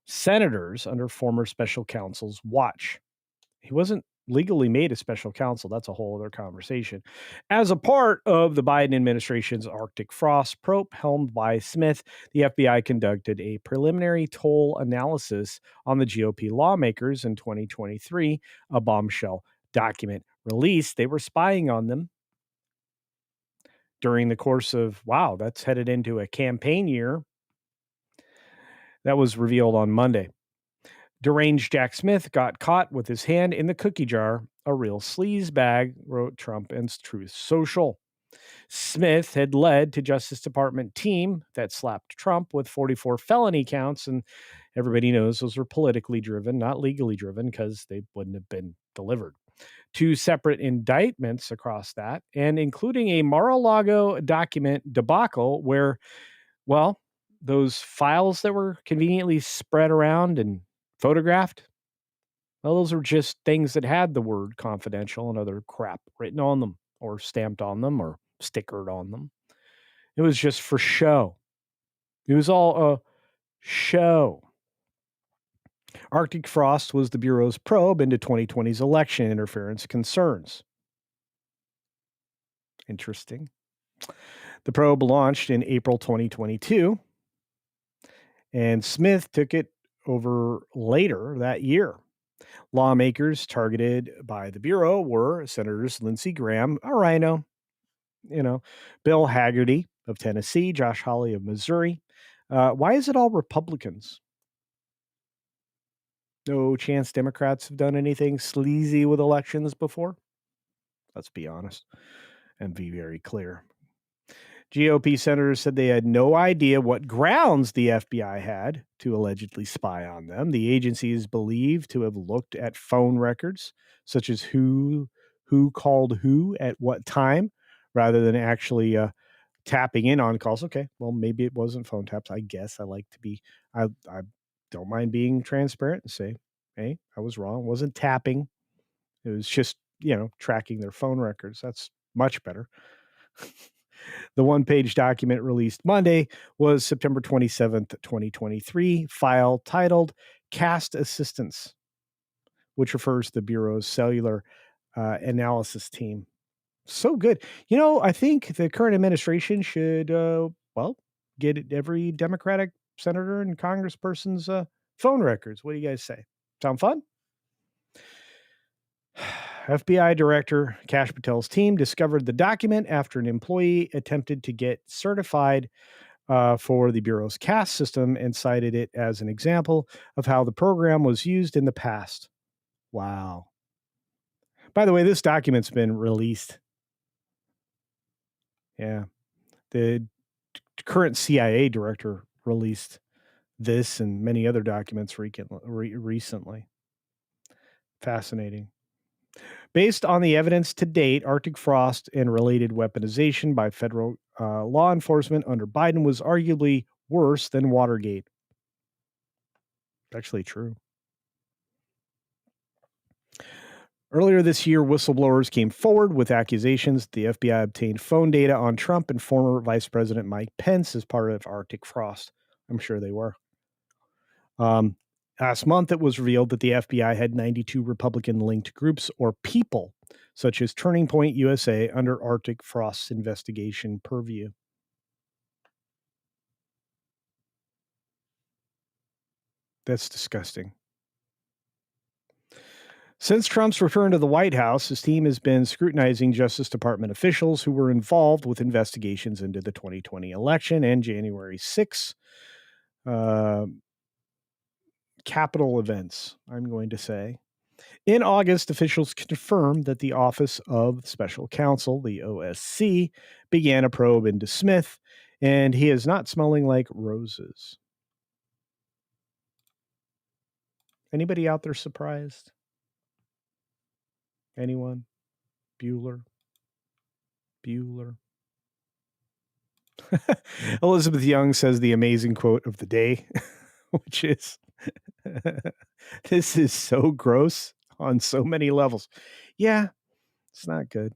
senators under former special counsel's watch. He wasn't legally made a special counsel. That's a whole other conversation. As a part of the Biden administration's Arctic frost probe helmed by Smith, the FBI conducted a preliminary toll analysis on the GOP lawmakers in 2023, a bombshell document released. They were spying on them during the course of, wow, that's headed into a campaign year. That was revealed on Monday. Deranged Jack Smith got caught with his hand in the cookie jar, a real sleazebag, wrote Trump and Truth Social. Smith had led to Justice Department team that slapped Trump with 44 felony counts, and everybody knows those were politically driven, not legally driven, because they wouldn't have been delivered. 2 separate indictments across that, and including a Mar-a-Lago document debacle where, well, those files that were conveniently spread around and photographed, well, those were just things that had the word confidential and other crap written on them or stamped on them or stickered on them. It was just for show. It was all a show. Arctic frost was the Bureau's probe into 2020's election interference concerns. Interesting. The probe launched in April 2022, and Smith took it over later that year. Lawmakers targeted by the Bureau were Senators Lindsey Graham, a rhino, Bill Hagerty of Tennessee, Josh Hawley of Missouri. Why is it all Republicans? No chance Democrats have done anything sleazy with elections before? Let's be honest and be very clear. GOP senators said they had no idea what grounds the FBI had to allegedly spy on them. The agency is believed to have looked at phone records, such as who called who at what time, rather than actually tapping in on calls. Okay, well, maybe it wasn't phone taps. I guess I don't mind being transparent and say, hey, I was wrong. It wasn't tapping. It was just, tracking their phone records. That's much better. The one-page document released Monday was September 27th, 2023, file titled Cast Assistance, which refers to the Bureau's cellular analysis team. So good. I think the current administration should, get every Democratic senator and congressperson's phone records. What do you guys say? Sound fun? FBI Director Kash Patel's team discovered the document after an employee attempted to get certified for the Bureau's CAST system and cited it as an example of how the program was used in the past. Wow. By the way, this document's been released. Yeah. The current CIA director released this and many other documents recently. Fascinating. Based on the evidence to date, Arctic frost and related weaponization by federal law enforcement under Biden was arguably worse than Watergate. Actually true. Earlier this year, whistleblowers came forward with accusations that the FBI obtained phone data on Trump and former Vice President Mike Pence as part of Arctic frost. I'm sure they were. Last month, it was revealed that the FBI had 92 Republican-linked groups or people, such as Turning Point USA, under Arctic frost's investigation purview. That's disgusting. Since Trump's return to the White House, his team has been scrutinizing Justice Department officials who were involved with investigations into the 2020 election and January 6th Capitol events, I'm going to say. In August, officials confirmed that the Office of Special Counsel, the OSC, began a probe into Smith, and he is not smelling like roses. Anybody out there surprised? Anyone? Bueller? Elizabeth Young says the amazing quote of the day, which is, this is so gross on so many levels. Yeah, it's not good.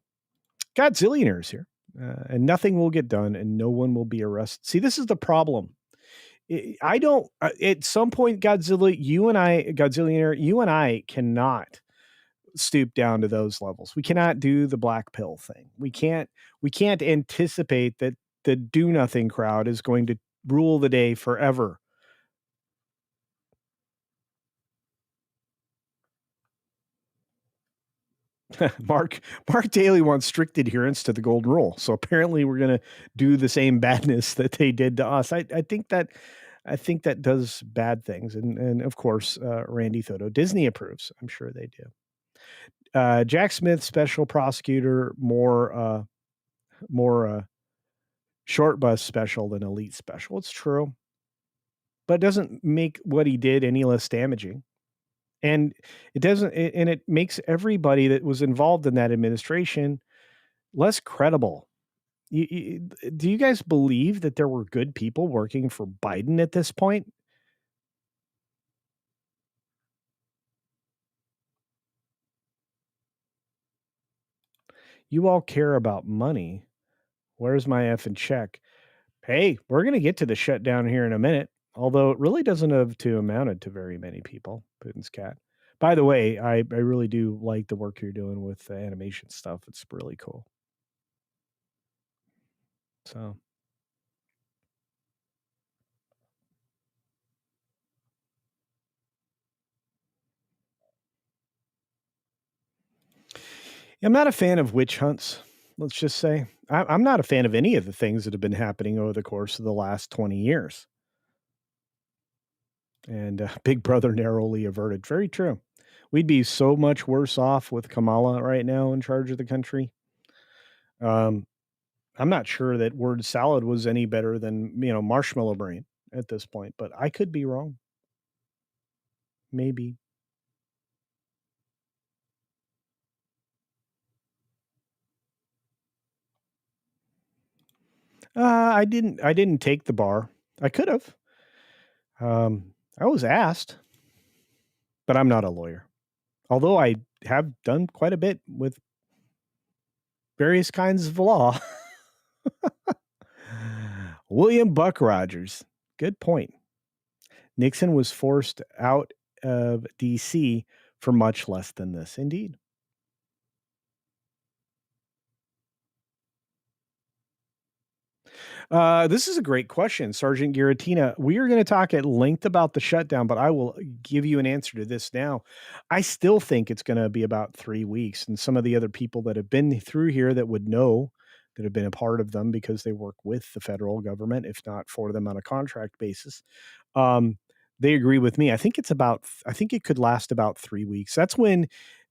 Godzillionaires here, and nothing will get done and no one will be arrested. See, this is the problem. I don't, at some point, Godzillionaire, you and I cannot stoop down to those levels. We cannot do the black pill thing. We can't anticipate that the do nothing crowd is going to rule the day forever. Mark Daly wants strict adherence to the golden rule. So apparently we're going to do the same badness that they did to us. I think that does bad things. And of course, Randy Thoto, Disney approves. I'm sure they do. Jack Smith, special prosecutor, more short bus special than elite special. It's true, but it doesn't make what he did any less damaging. And it makes everybody that was involved in that administration less credible. Do you guys believe that there were good people working for Biden at this point? You all care about money. Where's my effing check? Hey, we're going to get to the shutdown here in a minute, although it really doesn't have to amounted to very many people. Putin's cat. By the way, I really do like the work you're doing with the animation stuff. It's really cool. So. I'm not a fan of witch hunts, let's just say. I'm not a fan of any of the things that have been happening over the course of the last 20 years. And Big Brother narrowly averted. Very true. We'd be so much worse off with Kamala right now in charge of the country. I'm not sure that word salad was any better than, marshmallow brain at this point, but I could be wrong. Maybe. I didn't take the bar. I could have. I was asked, but I'm not a lawyer. Although I have done quite a bit with various kinds of law. William Buck Rogers. Good point. Nixon was forced out of D.C. for much less than this. Indeed. This is a great question, Sergeant Giratina. We are going to talk at length about the shutdown, but I will give you an answer to this now. I still think it's going to be about 3 weeks, and some of the other people that have been through here that would know, that have been a part of them because they work with the federal government, if not for them on a contract basis, they agree with me. I think it could last about 3 weeks. That's when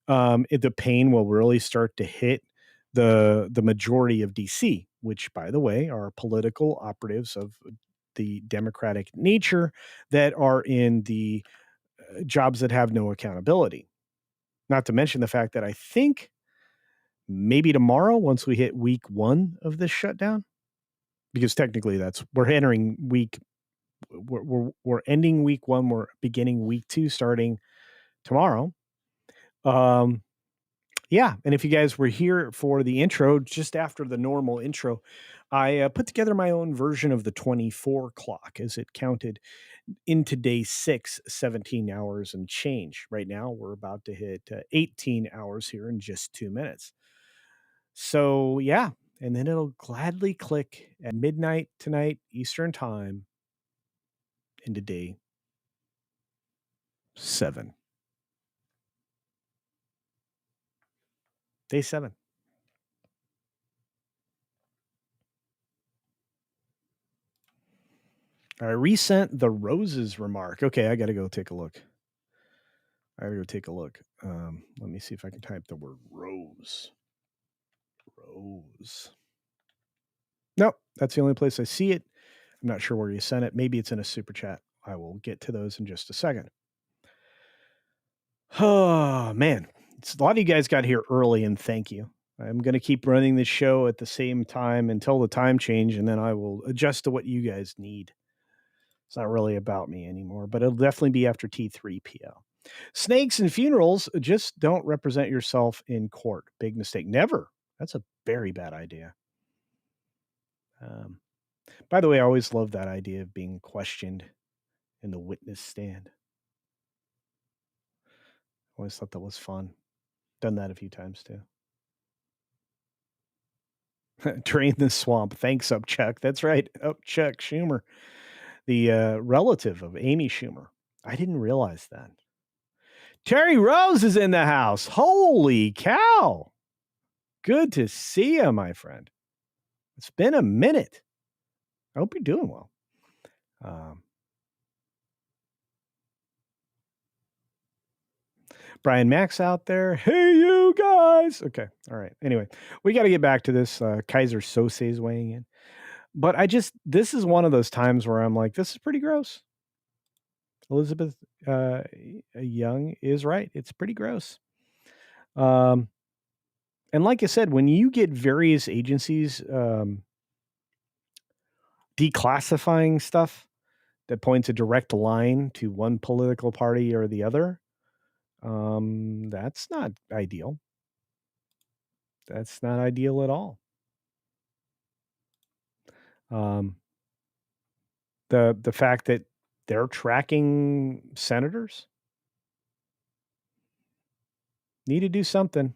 the pain will really start to hit the majority of DC, which, by the way, are political operatives of the Democratic nature that are in the jobs that have no accountability. Not to mention the fact that I think maybe tomorrow, once we hit week 1 of this shutdown, because technically we're entering we're ending week 1, we're beginning week 2 starting tomorrow. Yeah, and if you guys were here for the intro, just after the normal intro, I put together my own version of the 24 clock as it counted into day 6, 17 hours and change. Right now, we're about to hit 18 hours here in just 2 minutes. So, yeah, and then it'll gladly click at midnight tonight, Eastern time, into day 7. Day 7. I resent the roses remark. Okay, I got to go take a look. Let me see if I can type the word rose. Rose. Nope, that's the only place I see it. I'm not sure where you sent it. Maybe it's in a super chat. I will get to those in just a second. Oh, man. A lot of you guys got here early, and thank you. I'm going to keep running this show at the same time until the time change, and then I will adjust to what you guys need. It's not really about me anymore, but it'll definitely be after T3PL. Snakes and funerals just don't represent yourself in court. Big mistake. Never. That's a very bad idea. By the way, I always love that idea of being questioned in the witness stand. Always thought that was fun. Done that a few times too. Drain the swamp. Thanks, up Chuck. That's right. Up Chuck Schumer, the relative of Amy Schumer. I didn't realize that. Terry Rose is in the house. Holy cow. Good to see you, my friend. It's been a minute. I hope you're doing well. Brian Max out there. Hey, you guys. Okay. All right. Anyway, we got to get back to this. Kaiser Sose is weighing in. But this is one of those times where I'm like, this is pretty gross. Elizabeth Young is right. It's pretty gross. And like I said, when you get various agencies declassifying stuff that points a direct line to one political party or the other, that's not ideal. That's not ideal at all. The fact that they're tracking senators need to do something.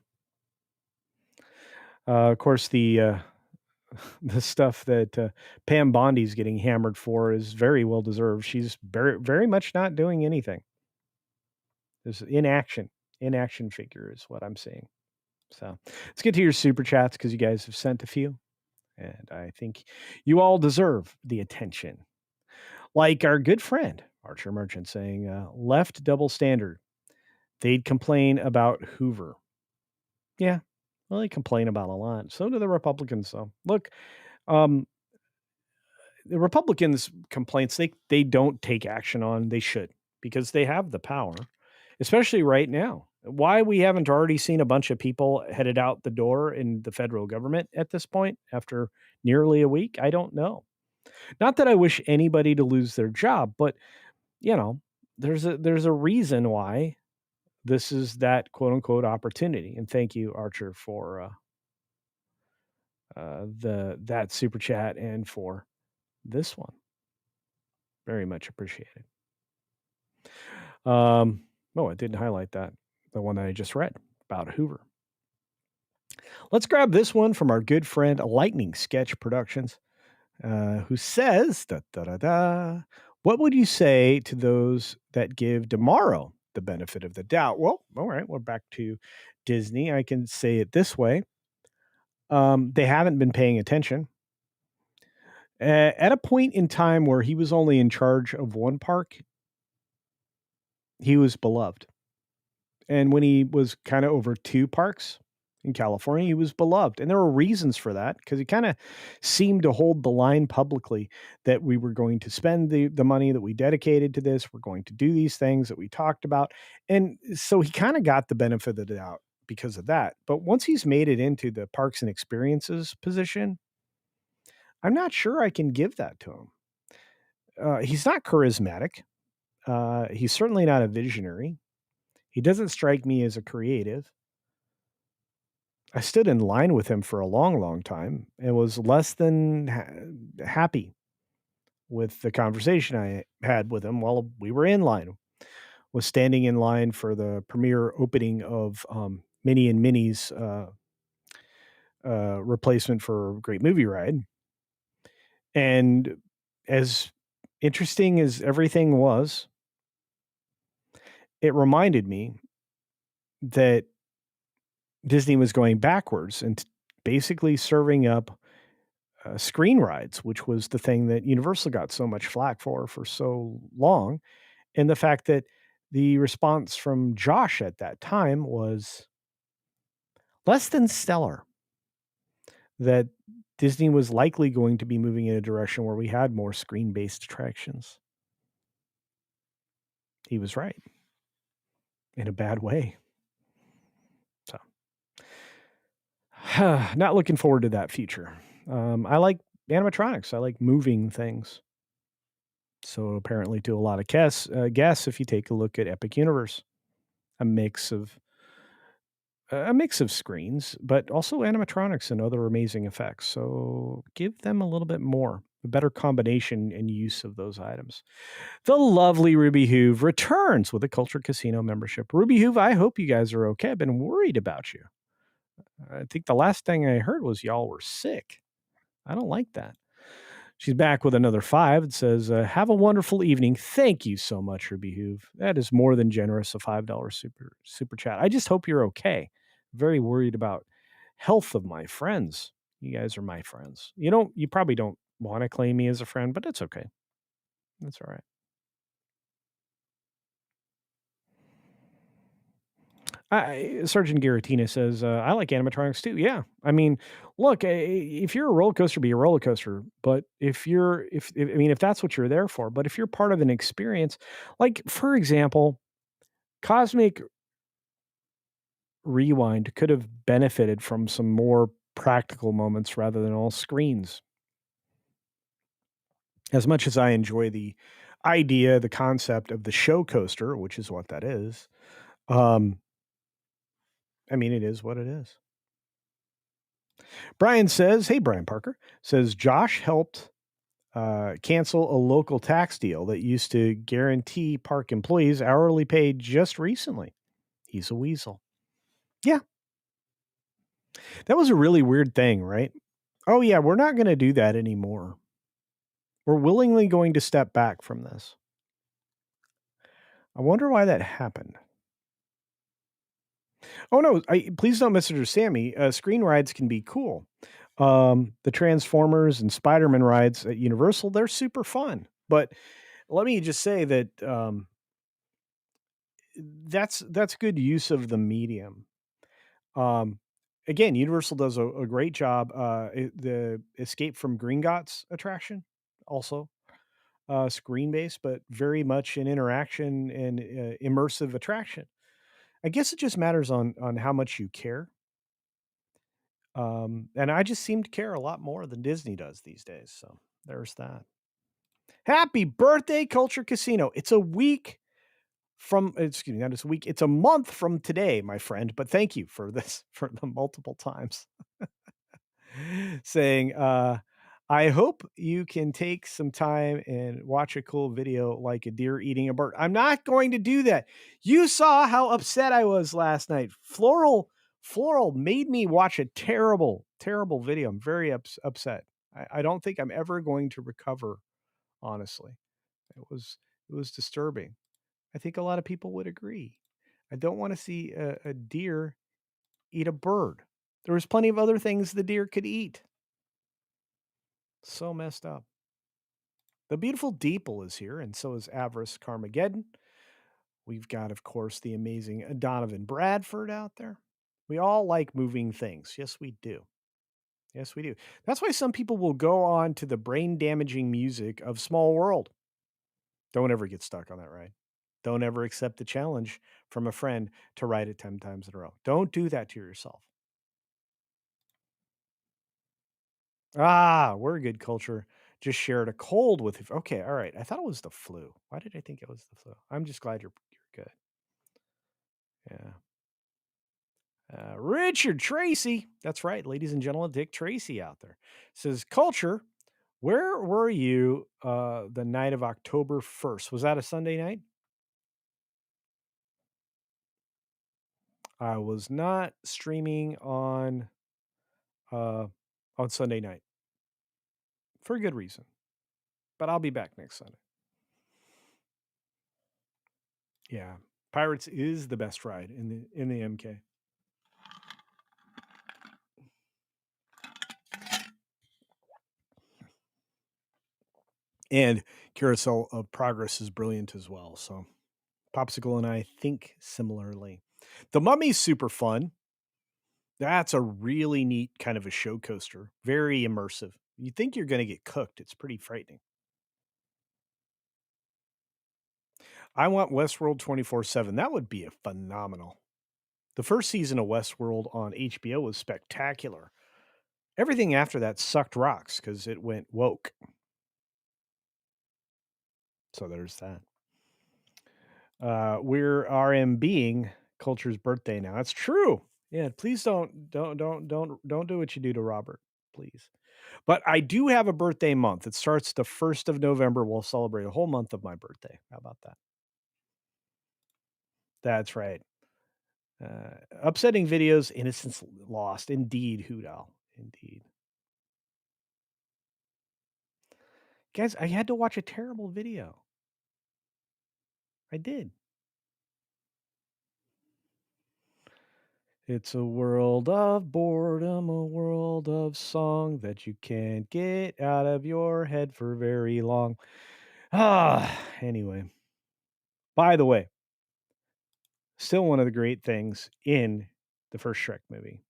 Of course, the stuff that Pam Bondi's getting hammered for is very well deserved. She's very, very much not doing anything. There's inaction figure is what I'm seeing. So let's get to your super chats because you guys have sent a few, and I think you all deserve the attention. Like our good friend Archer Merchant saying, "Left double standard. They'd complain about Hoover." Yeah, well, they complain about a lot. So do the Republicans. So look, the Republicans' complaints they don't take action on. They should, because they have the power, especially right now. Why we haven't already seen a bunch of people headed out the door in the federal government at this point after nearly a week, I don't know. Not that I wish anybody to lose their job, but there's a reason why this is that quote unquote opportunity. And thank you, Archer, for that super chat and for this one. Very much appreciated. I didn't highlight that. The one that I just read about Hoover. Let's grab this one from our good friend Lightning Sketch Productions, who says, what would you say to those that give tomorrow the benefit of the doubt? Well, all right, we're back to Disney. I can say it this way. They haven't been paying attention. At a point in time where he was only in charge of one park, he was beloved. And when he was kind of over two parks in California, he was beloved. And there were reasons for that, because he kind of seemed to hold the line publicly that we were going to spend the money that we dedicated to this. We're going to do these things that we talked about. And so he kind of got the benefit of the doubt because of that. But once he's made it into the Parks and Experiences position, I'm not sure I can give that to him. He's not charismatic. He's certainly not a visionary. He doesn't strike me as a creative. I stood in line with him for a long, long time and was less than happy with the conversation I had with him while we were in line. Was standing in line for the premiere opening of Minnie and Minnie's replacement for Great Movie Ride. And as interesting as everything was, it reminded me that Disney was going backwards and basically serving up screen rides, which was the thing that Universal got so much flack for so long. And the fact that the response from Josh at that time was less than stellar, that Disney was likely going to be moving in a direction where we had more screen-based attractions. He was right in a bad way. So, not looking forward to that future. I like animatronics. I like moving things. So apparently, to a lot of guests, if you take a look at Epic Universe, a mix of screens, but also animatronics and other amazing effects. So give them a little bit more, a better combination and use of those items. The lovely Ruby Hoove returns with a Culture Casino membership. Ruby Hoove, I hope you guys are okay. I've been worried about you. I think the last thing I heard was y'all were sick. I don't like that. She's back with another 5. It says, have a wonderful evening. Thank you so much, Ruby Hoove. That is more than generous, a $5 super chat. I just hope you're okay. Very worried about health of my friends. You guys are my friends. You probably don't want to claim me as a friend, but it's okay. That's all right. Sergeant Garatina says, I like animatronics too. Yeah. I mean, look, if you're a roller coaster, be a roller coaster. But if that's what you're there for, but if you're part of an experience, like, for example, Cosmic Rewind could have benefited from some more practical moments rather than all screens. As much as I enjoy the idea, the concept of the show coaster, which is what that is, it is what it is. Brian says, hey, Brian Parker, says Josh helped cancel a local tax deal that used to guarantee park employees hourly pay just recently. He's a weasel. Yeah. That was a really weird thing, right? Oh, yeah, we're not going to do that anymore. We're willingly going to step back from this. I wonder why that happened. Oh, no, please don't misunderstand me. Screen rides can be cool. The Transformers and Spider-Man rides at Universal, they're super fun. But let me just say that that's good use of the medium. Again, Universal does a great job. The Escape from Gringotts attraction, also screen-based, but very much an interaction and immersive attraction. I guess it just matters on how much you care. And I just seem to care a lot more than Disney does these days. So there's that. Happy birthday, Culture Casino. It's a week from, excuse me, not just a week. It's a month from today, my friend. But thank you for this, for the multiple times saying, I hope you can take some time and watch a cool video like a deer eating a bird. I'm not going to do that. You saw how upset I was last night. Floral made me watch a terrible, terrible video. I'm very upset. I don't think I'm ever going to recover, honestly. It was disturbing. I think a lot of people would agree. I don't want to see a deer eat a bird. There was plenty of other things the deer could eat. So messed up. The beautiful Deeple is here, and so is Avarice Carmageddon. We've got, of course, the amazing Donovan Bradford out there. We all like moving things. Yes, we do. Yes, we do. That's why some people will go on to the brain-damaging music of Small World. Don't ever get stuck on that ride. Don't ever accept the challenge from a friend to ride it 10 times in a row. Don't do that to yourself. We're a good culture. Just shared a cold with you. Okay, all right. I thought it was the flu. Why did I think it was the flu? I'm just glad you're good. Yeah. Richard Tracy. That's right, ladies and gentlemen. Dick Tracy out there says, Culture, where were you the night of October 1st? Was that a Sunday night? I was not streaming on Sunday night for a good reason, but I'll be back next Sunday. Yeah, Pirates is the best ride in the MK. And Carousel of Progress is brilliant as well. So Popsicle and I think similarly. The Mummy's super fun. That's a really neat kind of a show coaster. Very immersive. You think you're going to get cooked. It's pretty frightening. I want Westworld 24/7. That would be a phenomenal. The first season of Westworld on HBO was spectacular. Everything after that sucked rocks because it went woke. So there's that. We're RMBing Culture's birthday now. That's true. Yeah, please don't do what you do to Robert, please. But I do have a birthday month. It starts the 1st of November. We'll celebrate a whole month of my birthday. How about that? That's right. Upsetting videos, innocence lost. Indeed, Hoot-Owl. Indeed. Guys, I had to watch a terrible video. I did. It's a world of boredom, a world of song that you can't get out of your head for very long. Anyway. By the way, still one of the great things in the first Shrek movie.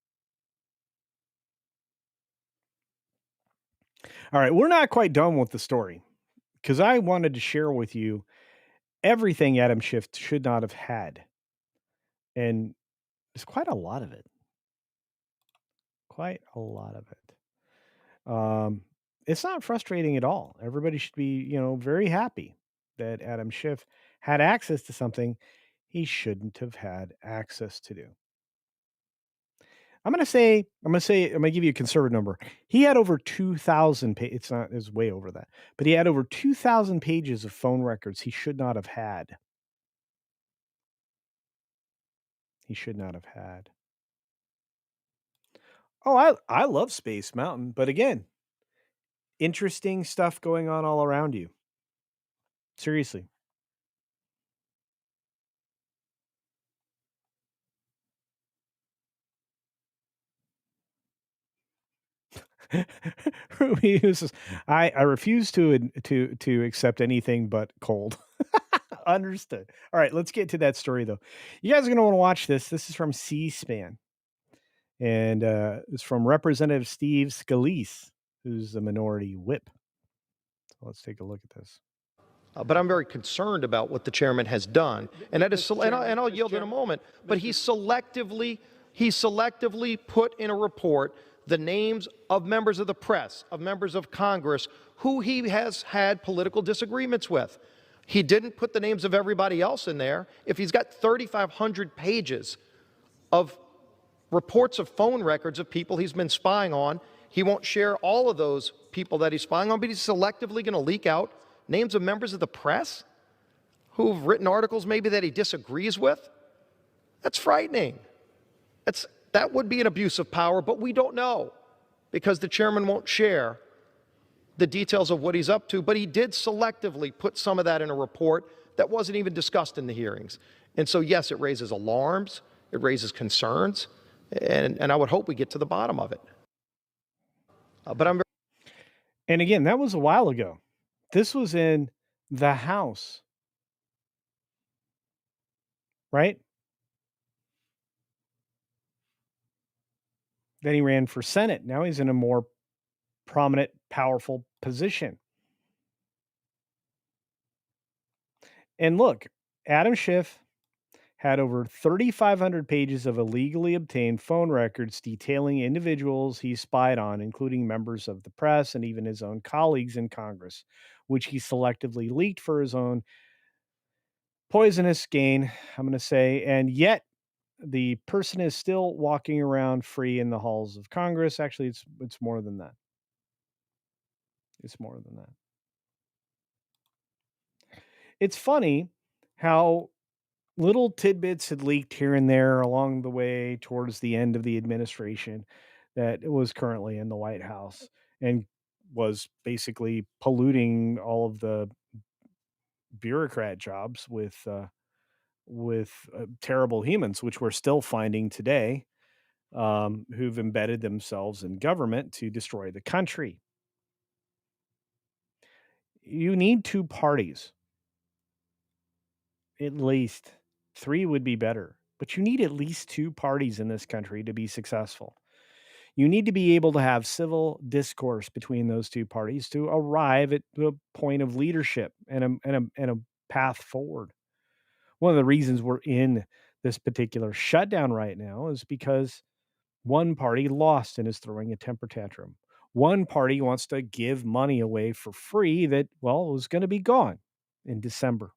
All right, we're not quite done with the story because I wanted to share with you everything Adam Schiff should not have had. And there's quite a lot of it. Quite a lot of it. It's not frustrating at all. Everybody should be, very happy that Adam Schiff had access to something he shouldn't have had access to do. I'm going to give you a conservative number. He had over 2,000 pages. It's way over that, but he had over 2,000 pages of phone records he should not have had. He should not have had. Oh, I love Space Mountain, but again, interesting stuff going on all around you. Seriously. Ruby says, I refuse to accept anything but cold. Understood. All right, let's get to that story though. You guys are going to want to watch this. This is from C-SPAN. And it's from Representative Steve Scalise, who's the minority whip. So let's take a look at this. But I'm very concerned about what the chairman has done, and that is, and I'll yield in a moment. But he selectively put in a report the names of members of the press, of members of Congress, who he has had political disagreements with. He didn't put the names of everybody else in there. If he's got 3,500 pages of reports of phone records of people he's been spying on, he won't share all of those people that he's spying on, but he's selectively going to leak out names of members of the press who've written articles maybe that he disagrees with. That's frightening. That would be an abuse of power, but we don't know because the chairman won't share the details of what he's up to, but he did selectively put some of that in a report that wasn't even discussed in the hearings. And so, yes, it raises alarms, it raises concerns, and I would hope we get to the bottom of it. And again, that was a while ago. This was in the House, right? Then he ran for Senate. Now he's in a more prominent, powerful position. And look, Adam Schiff had over 3,500 pages of illegally obtained phone records detailing individuals he spied on, including members of the press and even his own colleagues in Congress, which he selectively leaked for his own poisonous gain, I'm going to say. And yet the person is still walking around free in the halls of Congress. Actually, it's more than that. It's more than that. It's funny how little tidbits had leaked here and there along the way towards the end of the administration that was currently in the White House and was basically polluting all of the bureaucrat jobs with terrible humans, which we're still finding today, who've embedded themselves in government to destroy the country. You need two parties. At least 3 would be better, but you need at least two parties in this country to be successful. You need to be able to have civil discourse between those two parties to arrive at the point of leadership and a path forward. One of the reasons we're in this particular shutdown right now is because one party lost and is throwing a temper tantrum. One party wants to give money away for free that, well, was going to be gone in December.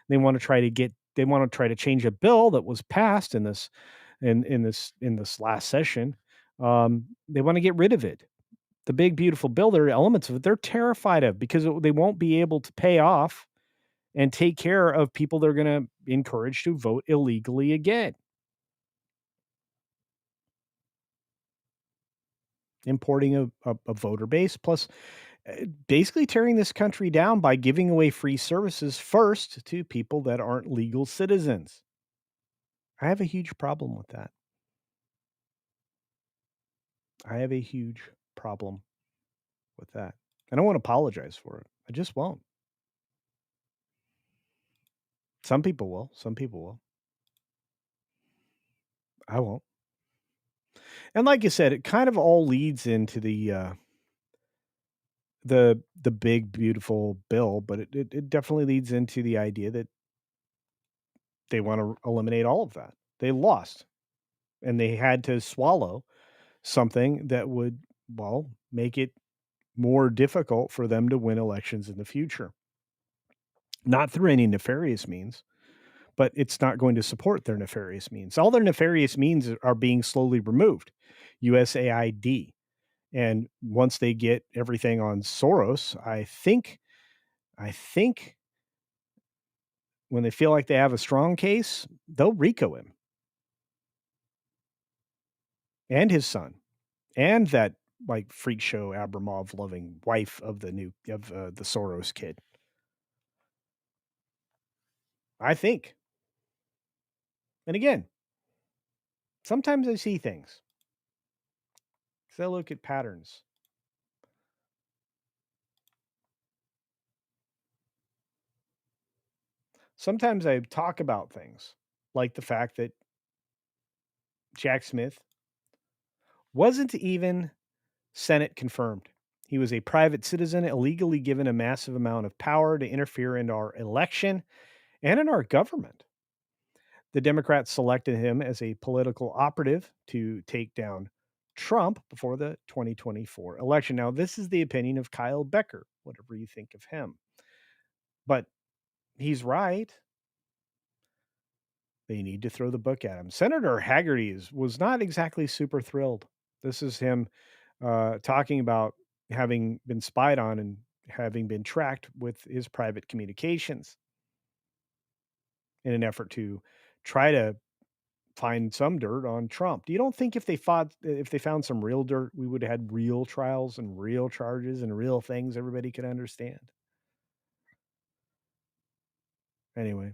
They want to try to change a bill that was passed in this last session. They want to get rid of it. The big beautiful bill, there are elements of it they're terrified of because they won't be able to pay off and take care of people they're going to encourage to vote illegally again. Importing a voter base, plus basically tearing this country down by giving away free services first to people that aren't legal citizens. I have a huge problem with that. I have a huge problem with that. I don't want to apologize for it. I just won't. Some people will. Some people will. I won't. And like I said, it kind of all leads into the big beautiful bill, but it definitely leads into the idea that they want to eliminate all of that. They lost, and they had to swallow something that would, well, make it more difficult for them to win elections in the future. Not through any nefarious means, but it's not going to support their nefarious means. All their nefarious means are being slowly removed. USAID. And once they get everything on Soros, I think when they feel like they have a strong case, they'll RICO him and his son and that like freak show Abramov loving wife of the Soros kid. I think. And again, sometimes I see things. So I look at patterns. Sometimes I talk about things like the fact that Jack Smith wasn't even Senate confirmed. He was a private citizen, illegally given a massive amount of power to interfere in our election and in our government. The Democrats selected him as a political operative to take down Trump before the 2024 election. Now, this is the opinion of Kyle Becker, whatever you think of him. But he's right. They need to throw the book at him. Senator Haggerty was not exactly super thrilled. This is him talking about having been spied on and having been tracked with his private communications in an effort to try to find some dirt on Trump. You don't think if they found some real dirt, we would have had real trials and real charges and real things everybody could understand? Anyway,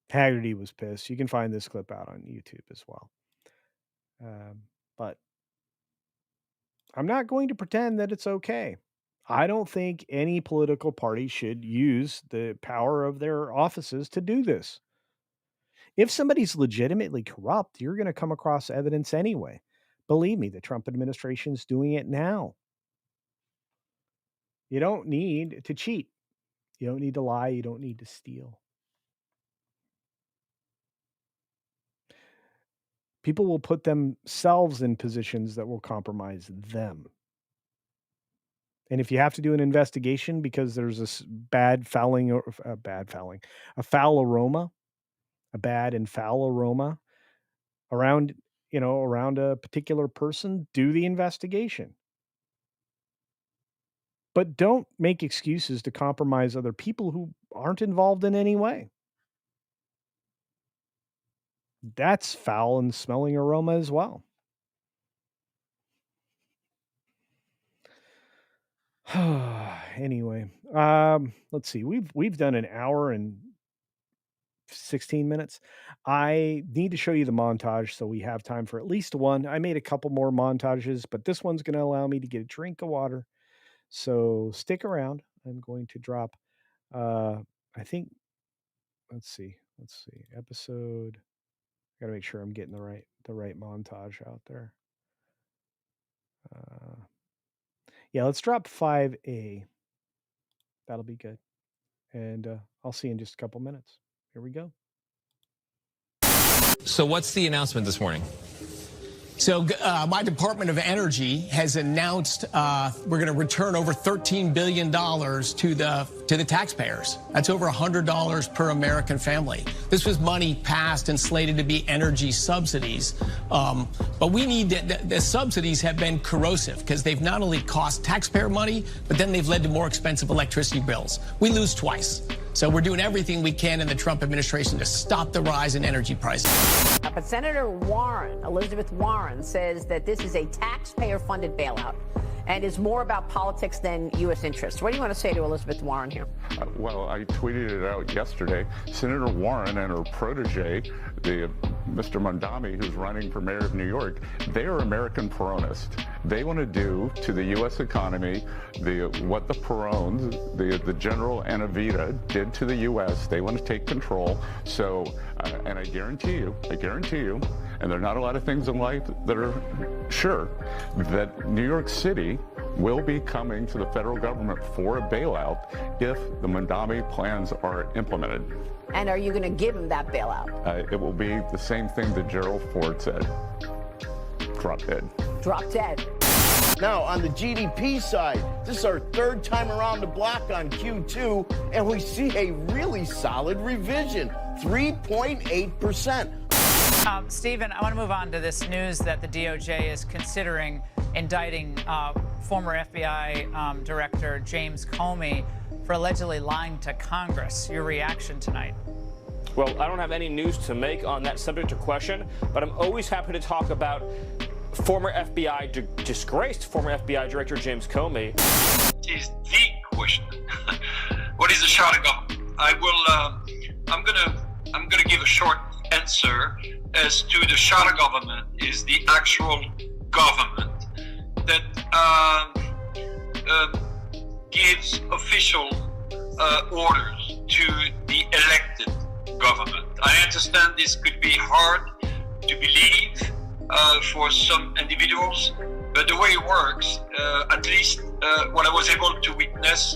Haggerty was pissed. You can find this clip out on YouTube as well. But I'm not going to pretend that it's okay. I don't think any political party should use the power of their offices to do this. If somebody's legitimately corrupt, you're going to come across evidence anyway. Believe me, the Trump administration's doing it now. You don't need to cheat. You don't need to lie. You don't need to steal. People will put themselves in positions that will compromise them. And if you have to do an investigation because there's a bad aroma around, around a particular person, do the investigation. But don't make excuses to compromise other people who aren't involved in any way. That's foul and smelling aroma as well. Anyway, let's see. We've done an hour and 16 minutes. I need to show you the montage so we have time for at least one. I made a couple more montages, but this one's going to allow me to get a drink of water. So stick around. I'm going to drop, I think, let's see, episode. Got to make sure I'm getting the right montage out there. Yeah, let's drop 5A. That'll be good. And I'll see you in just a couple minutes. Here we go. So what's the announcement this morning? So my Department of Energy has announced we're going to return over $13 billion to the taxpayers. That's over $100 per American family. This was money passed and slated to be energy subsidies. But we need the subsidies have been corrosive because they've not only cost taxpayer money, but then they've led to more expensive electricity bills. We lose twice. So we're doing everything we can in the Trump administration to stop the rise in energy prices. But Senator Warren, Elizabeth Warren, says that this is a taxpayer-funded bailout and is more about politics than U.S. interests. What do you want to say to Elizabeth Warren here? Well, I tweeted it out yesterday. Senator Warren and her protege, Mr. Mondami, who's running for mayor of New York, they are American Peronists. They want to do to the U.S. economy what the Perones, the General Anavita, did to the U.S. They want to take control. So, and I guarantee you, and there are not a lot of things in life that are sure, that New York City will be coming to the federal government for a bailout if the Mondami plans are implemented. And are you going to give him that bailout? It will be the same thing that Gerald Ford said. Drop dead. Drop dead. Now, on the GDP side, this is our third time around the block on Q2, and we see a really solid revision, 3.8%. Stephen, I want to move on to this news that the DOJ is considering indicting former FBI Director James Comey for allegedly lying to Congress. Your reaction tonight? Well, I don't have any news to make on that subject or question, but I'm always happy to talk about disgraced former FBI Director James Comey. Is the question. What is the shadow government? I'm gonna give a short answer as to the shadow government is the actual government that gives official orders to the elected government. I understand this could be hard to believe for some individuals, but the way it works, at least what I was able to witness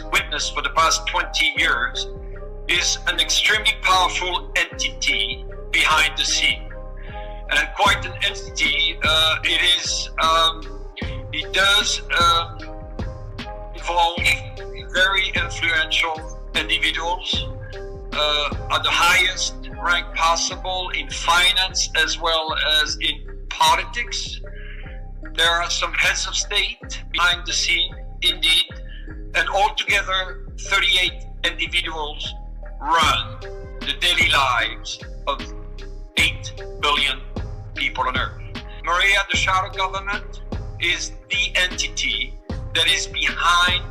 for the past 20 years, is an extremely powerful entity behind the scene, and quite an entity. It does involve very influential individuals at the highest rank possible in finance as well as in politics. There are some heads of state behind the scene, indeed, and altogether 38 individuals run the daily lives of 8 billion people on Earth. Maria, the shadow government is the entity that is behind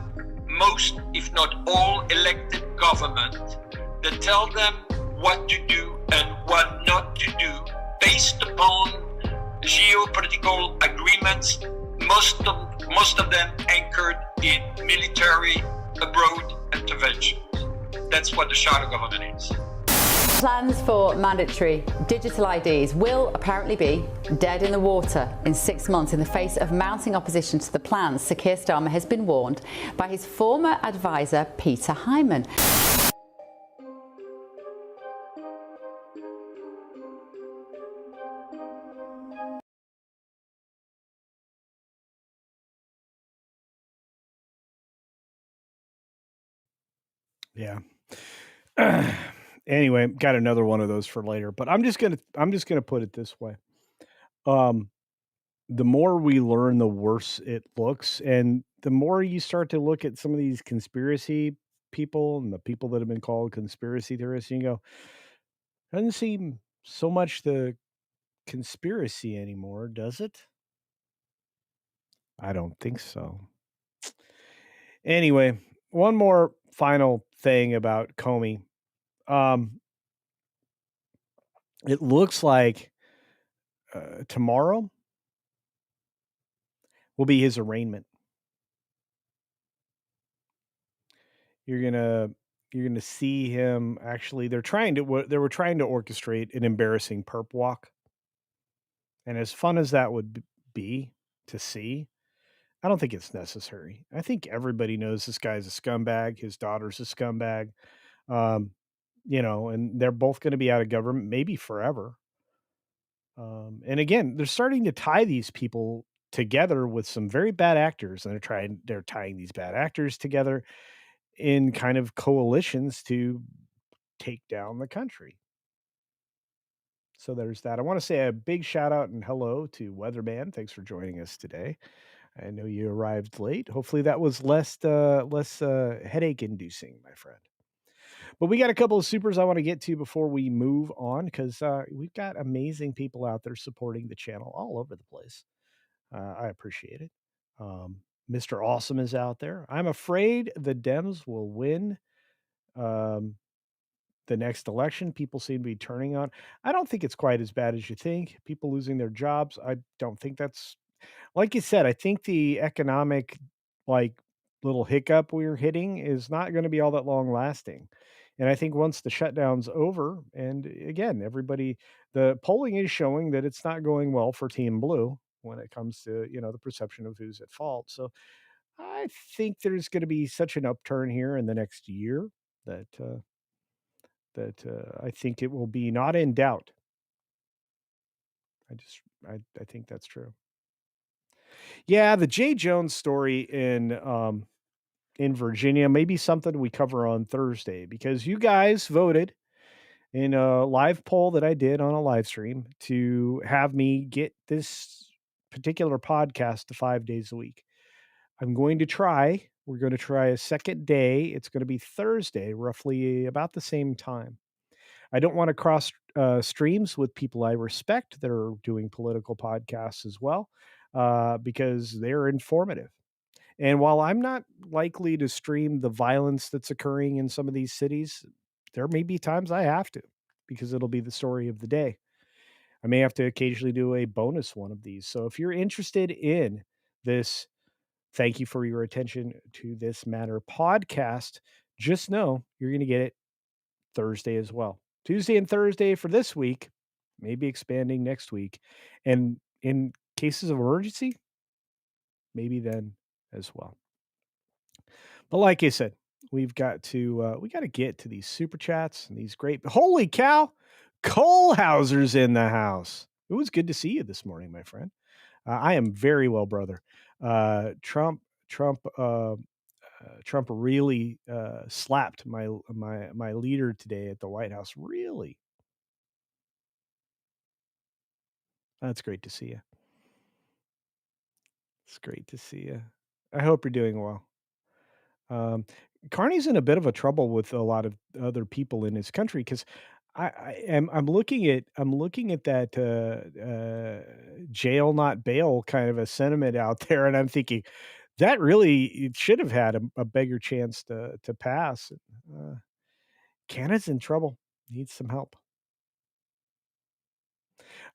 most, if not all, elected government that tell them what to do and what not to do based upon geopolitical agreements, most of them anchored in military abroad interventions. That's what the shadow government is. Plans for mandatory digital IDs will apparently be dead in the water in 6 months in the face of mounting opposition to the plans. Sir Keir Starmer has been warned by his former advisor, Peter Hyman. Yeah. Anyway, got another one of those for later, but I'm just gonna put it this way. The more we learn, the worse it looks, and the more you start to look at some of these conspiracy people and the people that have been called conspiracy theorists, and you go, doesn't seem so much the conspiracy anymore, does it? I don't think so. Anyway, one more final thing about Comey. it looks like tomorrow will be his arraignment. You're gonna see him. Actually, they were trying to orchestrate an embarrassing perp walk, and as fun as that would be to see, I don't think it's necessary. I think everybody knows this guy's a scumbag. His daughter's a scumbag. Um, and they're both going to be out of government maybe forever. And again, they're starting to tie these people together with some very bad actors, and they're tying these bad actors together in kind of coalitions to take down the country. So there's that. I want to say a big shout out and hello to Weatherman. Thanks for joining us today. I know you arrived late. Hopefully that was less headache inducing, my friend. But we got a couple of supers I want to get to before we move on, because we've got amazing people out there supporting the channel all over the place. I appreciate it. Mr. Awesome is out there. I'm afraid the Dems will win the next election. People seem to be turning on. I don't think it's quite as bad as you think. People losing their jobs. I don't think that's, like you said, I think the economic, like, little hiccup we're hitting is not going to be all that long lasting. And I think once the shutdown's over, and again, the polling is showing that it's not going well for Team Blue when it comes to, the perception of who's at fault. So I think there's going to be such an upturn here in the next year that I think it will be not in doubt. I think that's true. Yeah, the Jay Jones story in Virginia may be something we cover on Thursday, because you guys voted in a live poll that I did on a live stream to have me get this particular podcast to 5 days a week. We're going to try a second day. It's going to be Thursday, roughly about the same time. I don't want to cross streams with people I respect that are doing political podcasts as well, because they're informative. And while I'm not likely to stream the violence that's occurring in some of these cities, there may be times I have to, because it'll be the story of the day. I may have to occasionally do a bonus one of these. So if you're interested in this, thank you for your attention to this matter podcast, just know you're going to get it Thursday as well. Tuesday and Thursday for this week, maybe expanding next week. And in cases of emergency, maybe then as well. But like I said, we've got to get to these super chats and these great, holy cow, Cole Hauser's in the house. It was good to see you this morning, my friend. I am very well, brother. Trump really slapped my leader today at the White House. Really? That's great to see you. It's great to see you. I hope you're doing well. Carney's in a bit of a trouble with a lot of other people in his country, because I'm looking at that jail not bail kind of a sentiment out there, and I'm thinking that really it should have had a bigger chance to pass. Canada's in trouble. Needs some help.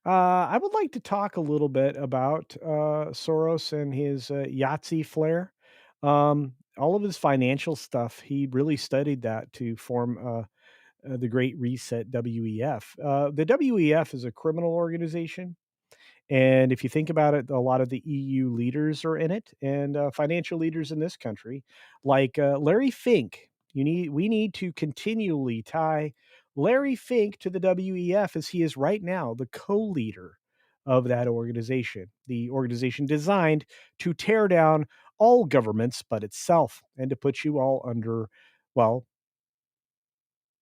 I would like to talk a little bit about Soros and his Yahtzee flair. All of his financial stuff, he really studied that to form the Great Reset, WEF. The WEF is a criminal organization. And if you think about it, a lot of the EU leaders are in it, and financial leaders in this country, like Larry Fink. We need to continually tie Larry Fink to the WEF, as he is right now the co-leader of that organization, the organization designed to tear down all governments but itself, and to put you all under, well,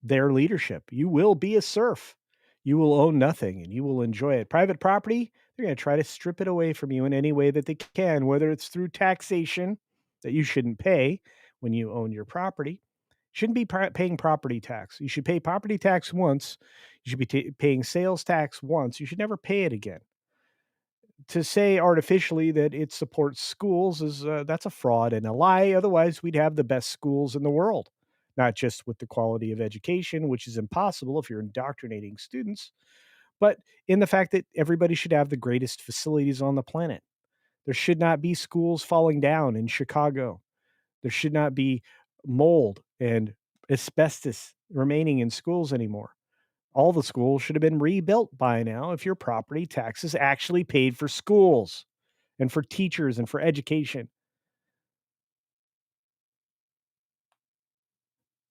their leadership. You will be a serf. You will own nothing, and you will enjoy it. Private property, they're going to try to strip it away from you in any way that they can, whether it's through taxation that you shouldn't pay when you own your property. Shouldn't be paying property tax. You should pay property tax once. You should be paying sales tax once. You should never pay it again. To say artificially that it supports schools is that's a fraud and a lie. Otherwise, we'd have the best schools in the world, not just with the quality of education, which is impossible if you're indoctrinating students, but in the fact that everybody should have the greatest facilities on the planet. There should not be schools falling down in Chicago. There should not be mold and asbestos remaining in schools anymore. All the schools should have been rebuilt by now if your property taxes actually paid for schools and for teachers and for education.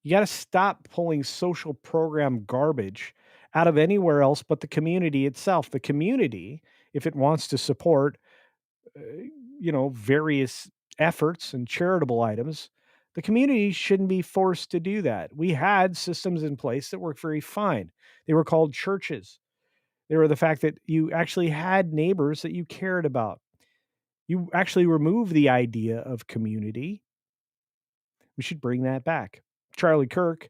You got to stop pulling social program garbage out of anywhere else but the community itself. The community, if it wants to support, various efforts and charitable items, the community shouldn't be forced to do that. We had systems in place that worked very fine. They were called churches. They were the fact that you actually had neighbors that you cared about. You actually remove the idea of community. We should bring that back. Charlie Kirk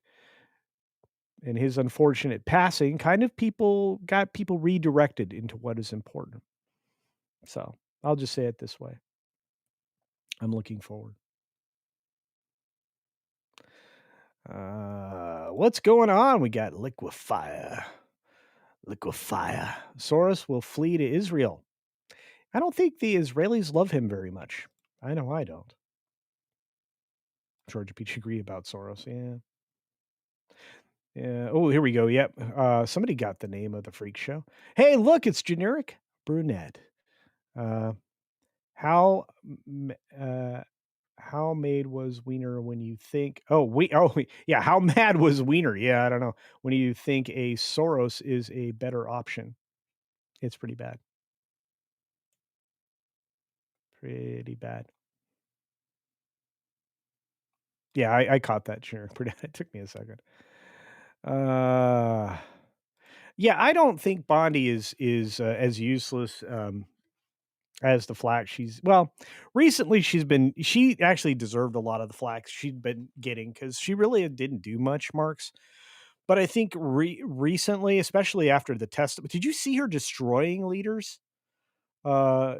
and his unfortunate passing got people redirected into what is important. So I'll just say it this way. I'm looking forward. What's going on? We got Liquefier. Soros will flee to Israel. I don't think the Israelis love him very much. I know I don't. Georgia Peach agree about Soros. Yeah. Yeah. Oh, here we go. Yep. Somebody got the name of the freak show. Hey, look, it's generic brunette. How made was Wiener when you think? Yeah. How mad was Wiener? Yeah, I don't know. When you think a Soros is a better option, it's pretty bad. Pretty bad. Yeah, I caught that generic brunette. It took me a second. Yeah, I don't think Bondi is as useless as the flack recently she actually deserved a lot of the flack she'd been getting because she really didn't do much, Marks. But I think recently, especially after the test, did you see her destroying leaders? When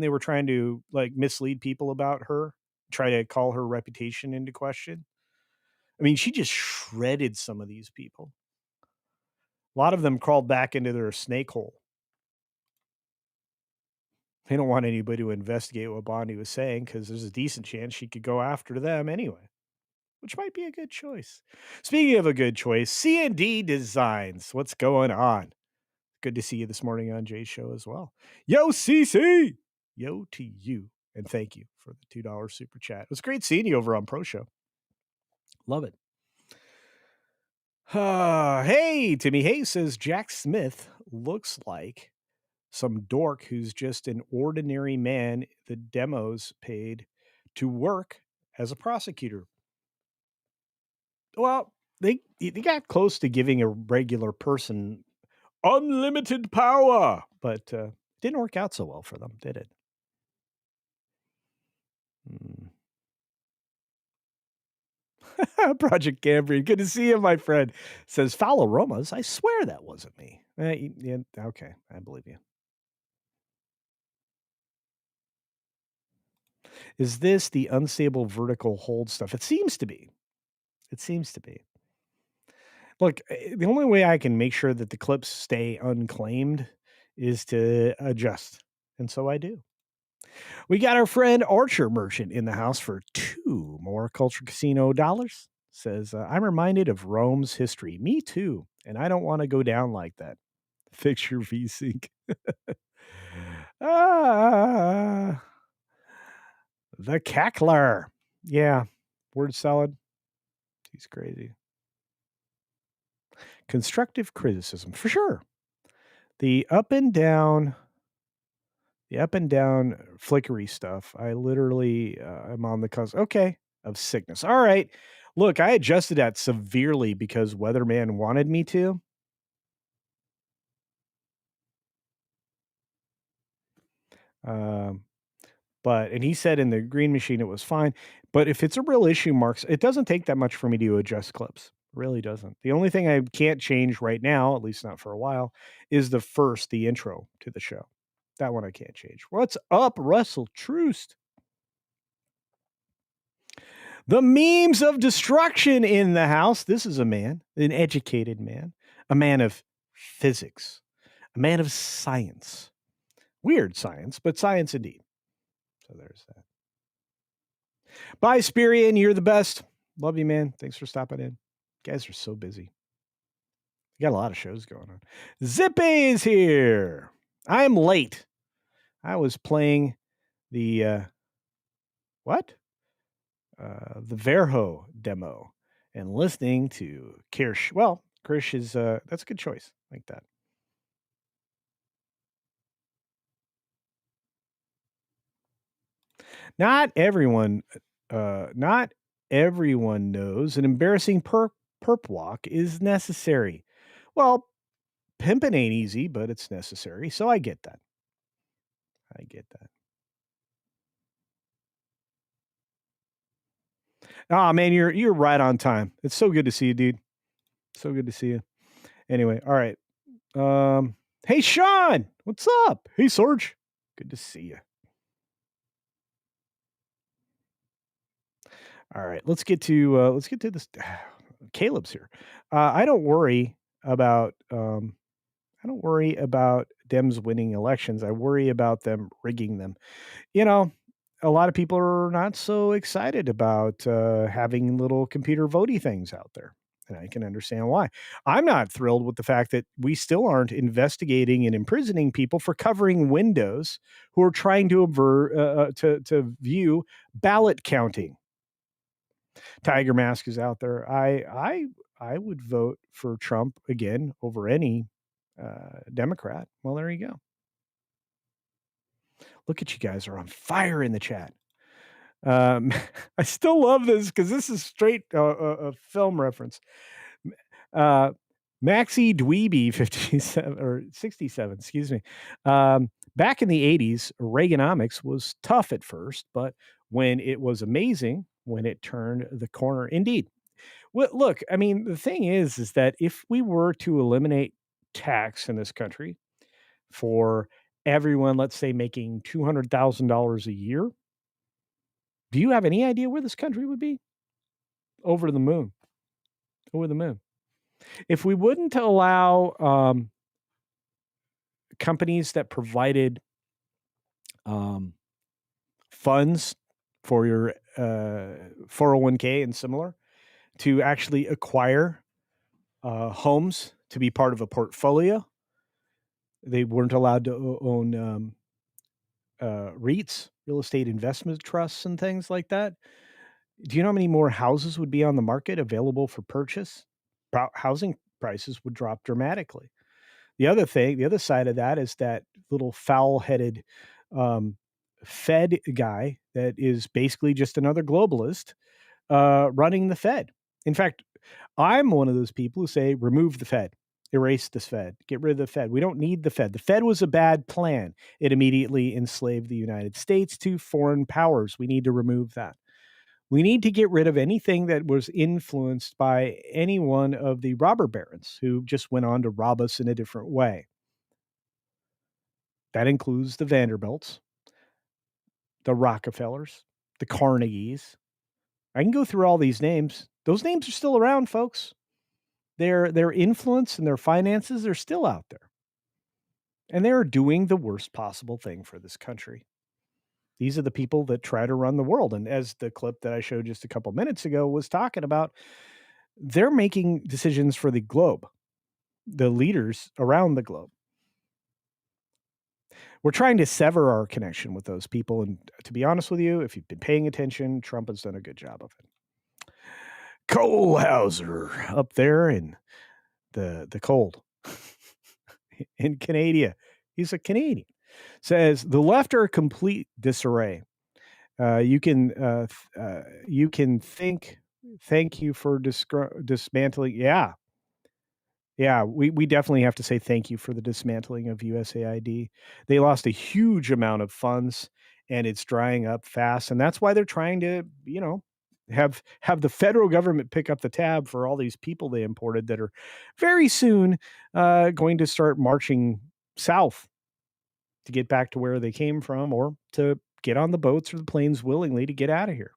they were trying to mislead people about her, try to call her reputation into question. I mean, she just shredded some of these people. A lot of them crawled back into their snake hole. They don't want anybody to investigate what Bondi was saying because there's a decent chance she could go after them anyway, which might be a good choice. Speaking of a good choice, C&D Designs. What's going on? Good to see you this morning on Jay's show as well. Yo, CC! Yo to you. And thank you for the $2 super chat. It was great seeing you over on Pro Show. Love it. Hey, Timmy Hayes says Jack Smith looks like some dork who's just an ordinary man the demos paid to work as a prosecutor. Well, they got close to giving a regular person unlimited power, but didn't work out so well for them, did it? Project Cambrian, good to see you, my friend. Says foul aromas. I swear that wasn't me. Yeah, okay, I believe you. Is this the unstable vertical hold stuff? It seems to be. Look, the only way I can make sure that the clips stay unclaimed is to adjust. And so I do. We got our friend Archer Merchant in the house for 2 more Culture Casino dollars. Says, I'm reminded of Rome's history. Me too. And I don't want to go down like that. Fix your V-Sync. The cackler. Yeah. Word salad. He's crazy. Constructive criticism, for sure. The up and down flickery stuff. I literally am on the cusp. Okay. Of sickness. All right. Look, I adjusted that severely because Weatherman wanted me to. And he said in the Green Machine it was fine. But if it's a real issue, Marks, it doesn't take that much for me to adjust clips. It really doesn't. The only thing I can't change right now, at least not for a while, is the intro to the show. That one I can't change. What's up, Russell Troost? The memes of destruction in the house. This is a man, an educated man, a man of physics, a man of science. Weird science, but science indeed. So there's that. Bye, Spirian. You're the best. Love you, man. Thanks for stopping in. You guys are so busy. You got a lot of shows going on. Zippy is here. I'm late. I was playing the the Verho demo and listening to Kirsch. Well, Kirsch is that's a good choice. Like that. Not everyone knows an embarrassing perp walk is necessary. Well, pimping ain't easy, but it's necessary. So I get that. Oh man, you're right on time. It's so good to see you, dude. So good to see you. Anyway, all right. Hey Sean, what's up? Hey Sarge, good to see you. All right, let's get to this. Caleb's here. I don't worry about Dems winning elections. I worry about them rigging them. You know, a lot of people are not so excited about having little computer votey things out there. And I can understand why. I'm not thrilled with the fact that we still aren't investigating and imprisoning people for covering windows who are trying to view ballot counting. Tiger Mask is out there. I would vote for Trump again over any Democrat. Well, there you go. Look at you guys are on fire in the chat. I still love this because this is straight a film reference. Maxi Dweeby 57 or 67, excuse me. Back in the 80s, Reaganomics was tough at first, but when it was amazing, when it turned the corner, indeed. Well, look, I mean, the thing is that if we were to eliminate tax in this country for everyone, let's say, making $200,000 a year, do you have any idea where this country would be? Over the moon. Over the moon. If we wouldn't allow companies that provided funds for your 401k and similar to actually acquire homes to be part of a portfolio, they weren't allowed to own REITs, real estate investment trusts, and things like that. Do you know how many more houses would be on the market available for purchase? Housing prices would drop dramatically. The other side of that is that little foul-headed Fed guy that is basically just another globalist running the Fed. In fact, I'm one of those people who say remove the Fed, erase the Fed, get rid of the Fed. We don't need the Fed. The Fed was a bad plan. It immediately enslaved the United States to foreign powers. We need to remove that. We need to get rid of anything that was influenced by any one of the robber barons who just went on to rob us in a different way. That includes the Vanderbilts, the Rockefellers, the Carnegies. I can go through all these names. Those names are still around, folks. Their influence and their finances are still out there. And they're doing the worst possible thing for this country. These are the people that try to run the world. And as the clip that I showed just a couple minutes ago was talking about, they're making decisions for the globe, the leaders around the globe. We're trying to sever our connection with those people. And to be honest with you, if you've been paying attention, Trump has done a good job of it. Cole Hauser up there in the cold in Canada. He's a Canadian. Says the left are a complete disarray. You can thank you for dismantling. Yeah, we definitely have to say thank you for the dismantling of USAID. They lost a huge amount of funds, and it's drying up fast. And that's why they're trying to, have the federal government pick up the tab for all these people they imported that are very soon going to start marching south to get back to where they came from, or to get on the boats or the planes willingly to get out of here.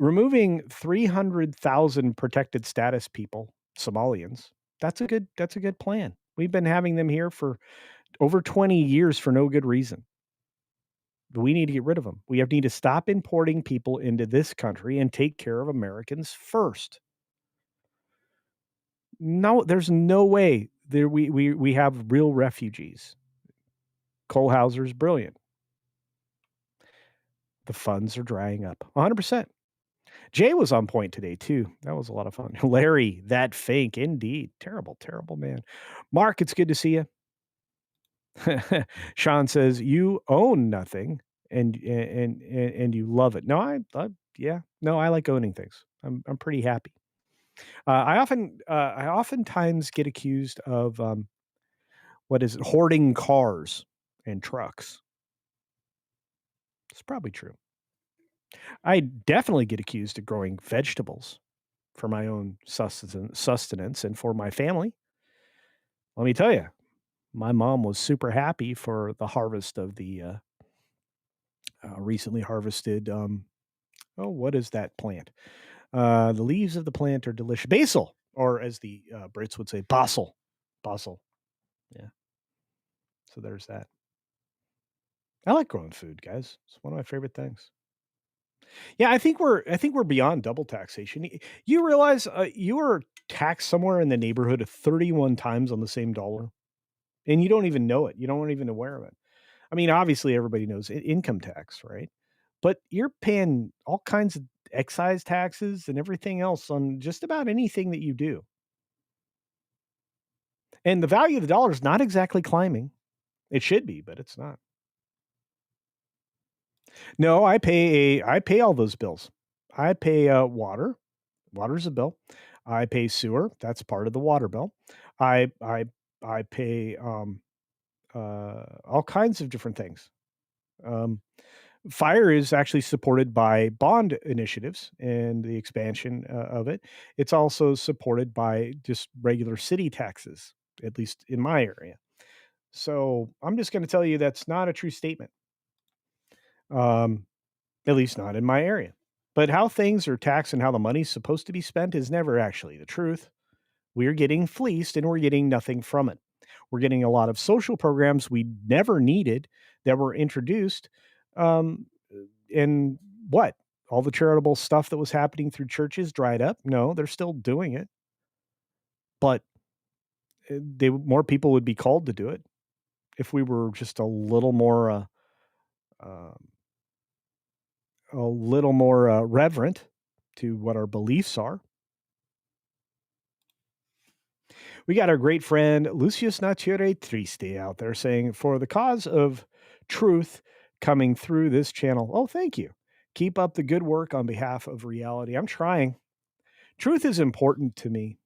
Removing 300,000 protected status people, Somalians, That's a good plan. We've been having them here for over 20 years for no good reason. We need to get rid of them. We need to stop importing people into this country and take care of Americans first. No, there's no way there we have real refugees. Cole Hauser's brilliant. The funds are drying up. 100%. Jay was on point today, too. That was a lot of fun. Larry, that fake, indeed. Terrible, terrible man. Mark, it's good to see you. Sean says, you own nothing and you love it. No, I like owning things. I'm pretty happy. I oftentimes get accused of hoarding cars and trucks. It's probably true. I definitely get accused of growing vegetables for my own sustenance and for my family. Let me tell you, my mom was super happy for the harvest of the recently harvested. What is that plant? The leaves of the plant are delicious. Basil, or as the Brits would say, basil. Basil. Yeah. So there's that. I like growing food, guys. It's one of my favorite things. Yeah, I think we're beyond double taxation. You realize you are taxed somewhere in the neighborhood of 31 times on the same dollar, and you don't even know it. You don't even aware of it. I mean, obviously everybody knows income tax, right? But you're paying all kinds of excise taxes and everything else on just about anything that you do. And the value of the dollar is not exactly climbing. It should be, but it's not. No, I pay all those bills. I pay water. Water's a bill. I pay sewer. That's part of the water bill. I pay all kinds of different things. Fire is actually supported by bond initiatives and the expansion of it. It's also supported by just regular city taxes, at least in my area. So I'm just going to tell you that's not a true statement. At least not in my area. But how things are taxed and how the money's supposed to be spent is never actually the truth. We're getting fleeced and we're getting nothing from it. We're getting a lot of social programs we never needed that were introduced. And what? All the charitable stuff that was happening through churches dried up? No, they're still doing it. But more people would be called to do it if we were just a little more reverent to what our beliefs are. We got our great friend Lucius Nature Triste out there saying, for the cause of truth coming through this channel. Oh, thank you. Keep up the good work on behalf of reality. I'm trying. Truth is important to me.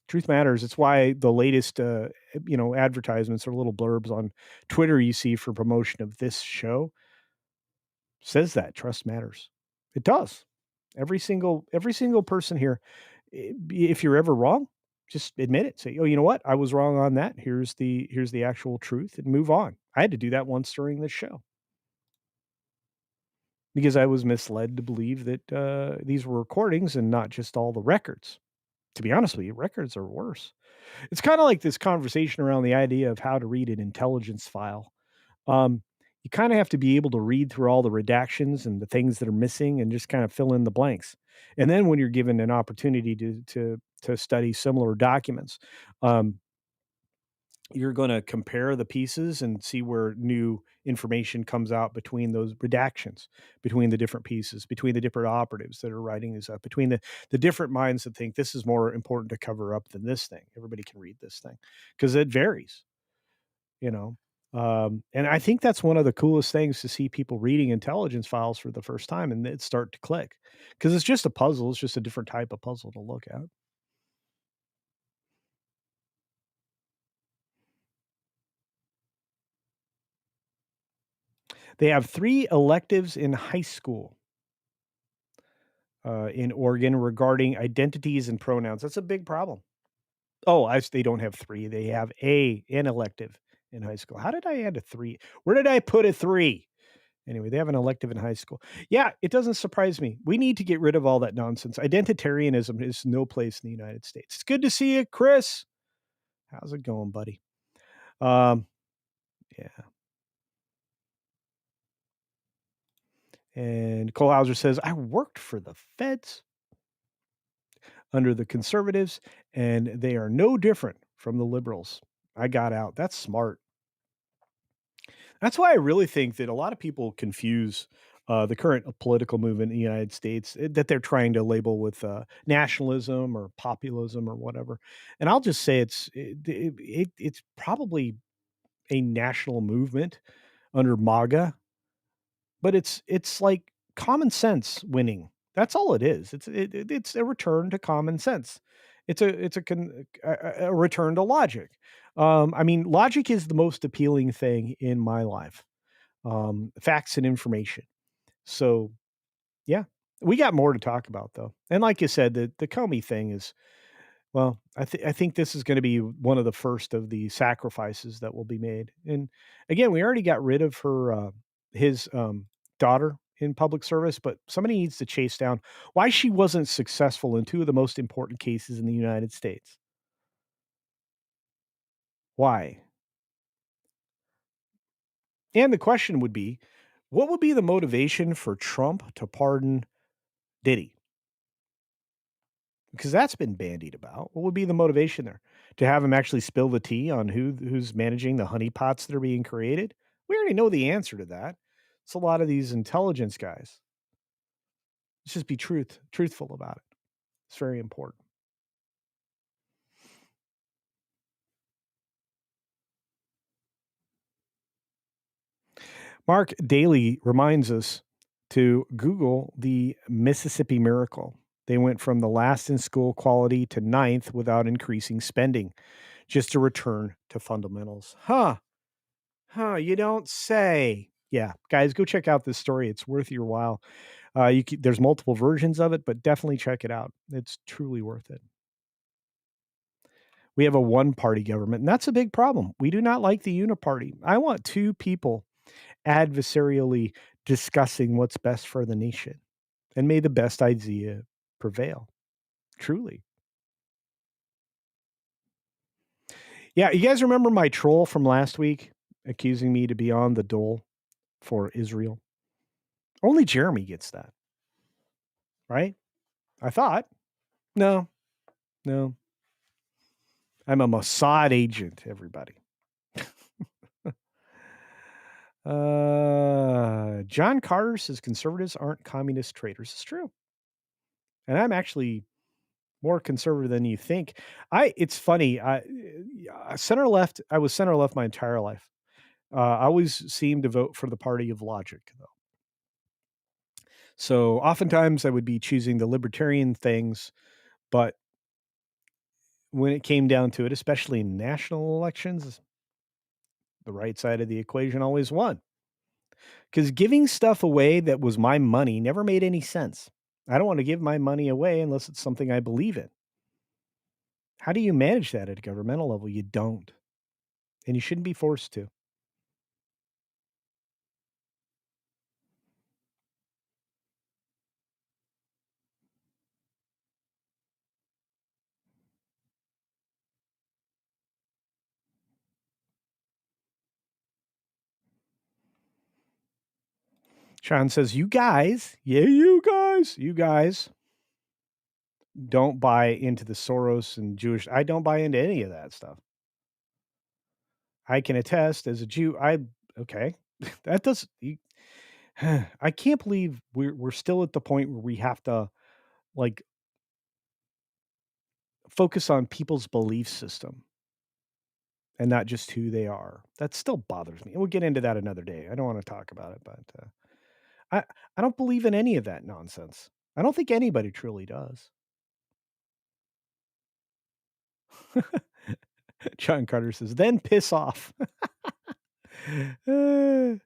Truth matters. It's why the latest, advertisements or little blurbs on Twitter you see for promotion of this show says that trust matters. It does. Every single person here, if you're ever wrong, just admit it. Say, oh, you know what? I was wrong on that. Here's the actual truth, and move on. I had to do that once during this show because I was misled to believe that these were recordings and not just all the records. To be honest with you, records are worse. It's kind of like this conversation around the idea of how to read an intelligence file. You kind of have to be able to read through all the redactions and the things that are missing and just kind of fill in the blanks. And then when you're given an opportunity to study similar documents, you're going to compare the pieces and see where new information comes out between those redactions, between the different pieces, between the different operatives that are writing this up, between the different minds that think this is more important to cover up than this thing. Everybody can read this thing because it varies, and I think that's one of the coolest things to see people reading intelligence files for the first time and it start to click because it's just a puzzle. It's just a different type of puzzle to look at. They have 3 electives in high school in Oregon regarding identities and pronouns. That's a big problem. Oh, they don't have 3. They have an elective in high school. How did I add a 3? Where did I put a 3? Anyway, they have an elective in high school. Yeah, it doesn't surprise me. We need to get rid of all that nonsense. Identitarianism is no place in the United States. It's good to see you, Chris. How's it going, buddy? Yeah. And Cole Hauser says, I worked for the feds under the conservatives, and they are no different from the liberals. I got out. That's smart. That's why I really think that a lot of people confuse the current political movement in the United States that they're trying to label with nationalism or populism or whatever. And I'll just say it's probably a national movement under MAGA, but it's like common sense winning. That's all it is. It's a return to common sense. It's a return to logic. I mean, logic is the most appealing thing in my life. Facts and information. So, yeah, we got more to talk about though. And like you said, the Comey thing is, well, I think this is going to be one of the first of the sacrifices that will be made. And again, we already got rid of his daughter in public service, but somebody needs to chase down why she wasn't successful in two of the most important cases in the United States. Why? And the question would be, what would be the motivation for Trump to pardon Diddy? Because that's been bandied about. What would be the motivation there? To have him actually spill the tea on who's managing the honeypots that are being created? We already know the answer to that. It's a lot of these intelligence guys. Let's just be truthful about it. It's very important. Mark Daly reminds us to Google the Mississippi Miracle. They went from the last in school quality to 9th without increasing spending, just a return to fundamentals. Huh, you don't say. Yeah, guys, go check out this story. It's worth your while. There's multiple versions of it, but definitely check it out. It's truly worth it. We have a one-party government, and that's a big problem. We do not like the uniparty. I want two people adversarially discussing what's best for the nation, and may the best idea prevail. Truly. Yeah, you guys remember my troll from last week accusing me to be on the dole for Israel? Only Jeremy gets that. Right? I thought. No. I'm a Mossad agent, everybody. John Carter says conservatives aren't communist traitors. It's true. And I'm actually more conservative than you think. It's funny. Center left. I was center left my entire life. I always seemed to vote for the party of logic, though. So oftentimes I would be choosing the libertarian things, but when it came down to it, especially in national elections, the right side of the equation always won. Because giving stuff away that was my money never made any sense. I don't want to give my money away unless it's something I believe in. How do you manage that at a governmental level? You don't. And you shouldn't be forced to. Sean says, you guys don't buy into the Soros and Jewish. I don't buy into any of that stuff. I can attest as a Jew. Okay. That does. I can't believe we're still at the point where we have to like focus on people's belief system and not just who they are. That still bothers me. We'll get into that another day. I don't want to talk about it, but I don't believe in any of that nonsense. I don't think anybody truly does. John Carter says, then piss off. I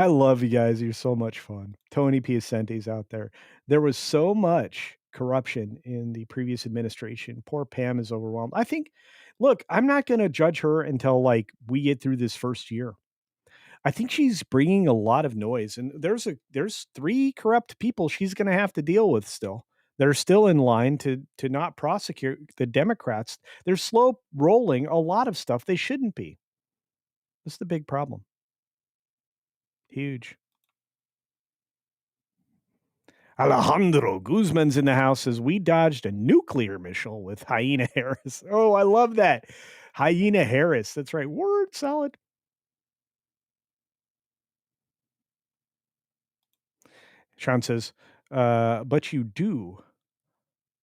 love you guys. You're so much fun. Tony Piacente's out there. There was so much corruption in the previous administration. Poor Pam is overwhelmed. I think, look, I'm not going to judge her until like we get through this first year. I think she's bringing a lot of noise, and there's 3 corrupt people she's going to have to deal with still. They're still in line to not prosecute the Democrats. They're slow rolling a lot of stuff they shouldn't be. That's the big problem. Huge. Alejandro Guzman's in the house, says we dodged a nuclear missile with Hyena Harris. Oh, I love that. Hyena Harris. That's right. Word solid. Sean says, but you do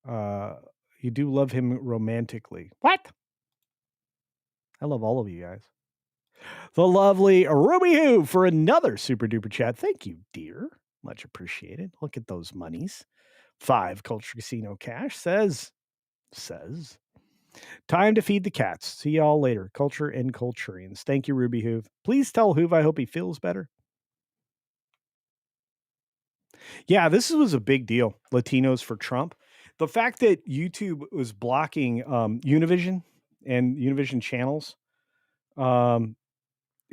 love him romantically. What? I love all of you guys. The lovely Ruby Who for another super duper chat. Thank you, dear. Much appreciated. Look at those monies. 5 Culture Casino Cash says, time to feed the cats. See y'all later. Culture and Culturians. Thank you, Ruby Hoove. Please tell Hoove I hope he feels better. Yeah, this was a big deal. Latinos for Trump. The fact that YouTube was blocking Univision and Univision channels,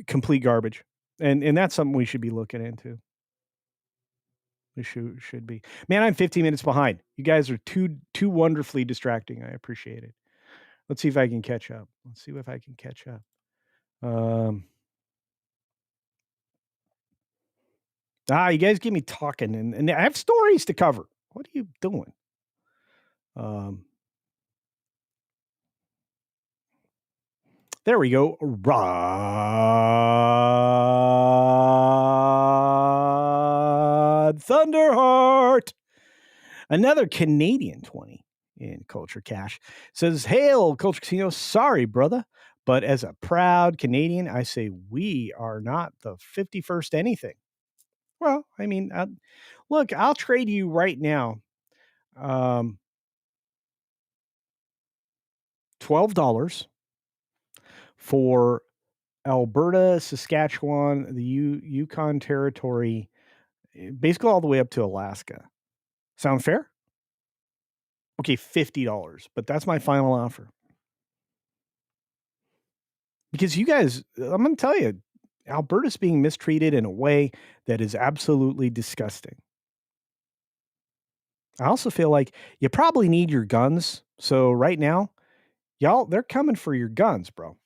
complete garbage. And that's something we should be looking into. We should be. Man, I'm 15 minutes behind. You guys are too wonderfully distracting. I appreciate it. Let's see if I can catch up. You guys get me talking, and I have stories to cover. What are you doing? There we go. Rod Thunderheart. Another Canadian 20 in Culture Cash says, hail, Culture Casino. Sorry, brother. But as a proud Canadian, I say we are not the 51st anything. Well, I mean, look, I'll trade you right now $12 for Alberta, Saskatchewan, the Yukon Territory, basically all the way up to Alaska. Sound fair? Okay, $50, but that's my final offer. Because you guys, I'm going to tell you, Alberta's being mistreated in a way that is absolutely disgusting. I also feel like you probably need your guns. So right now, y'all, they're coming for your guns, bro.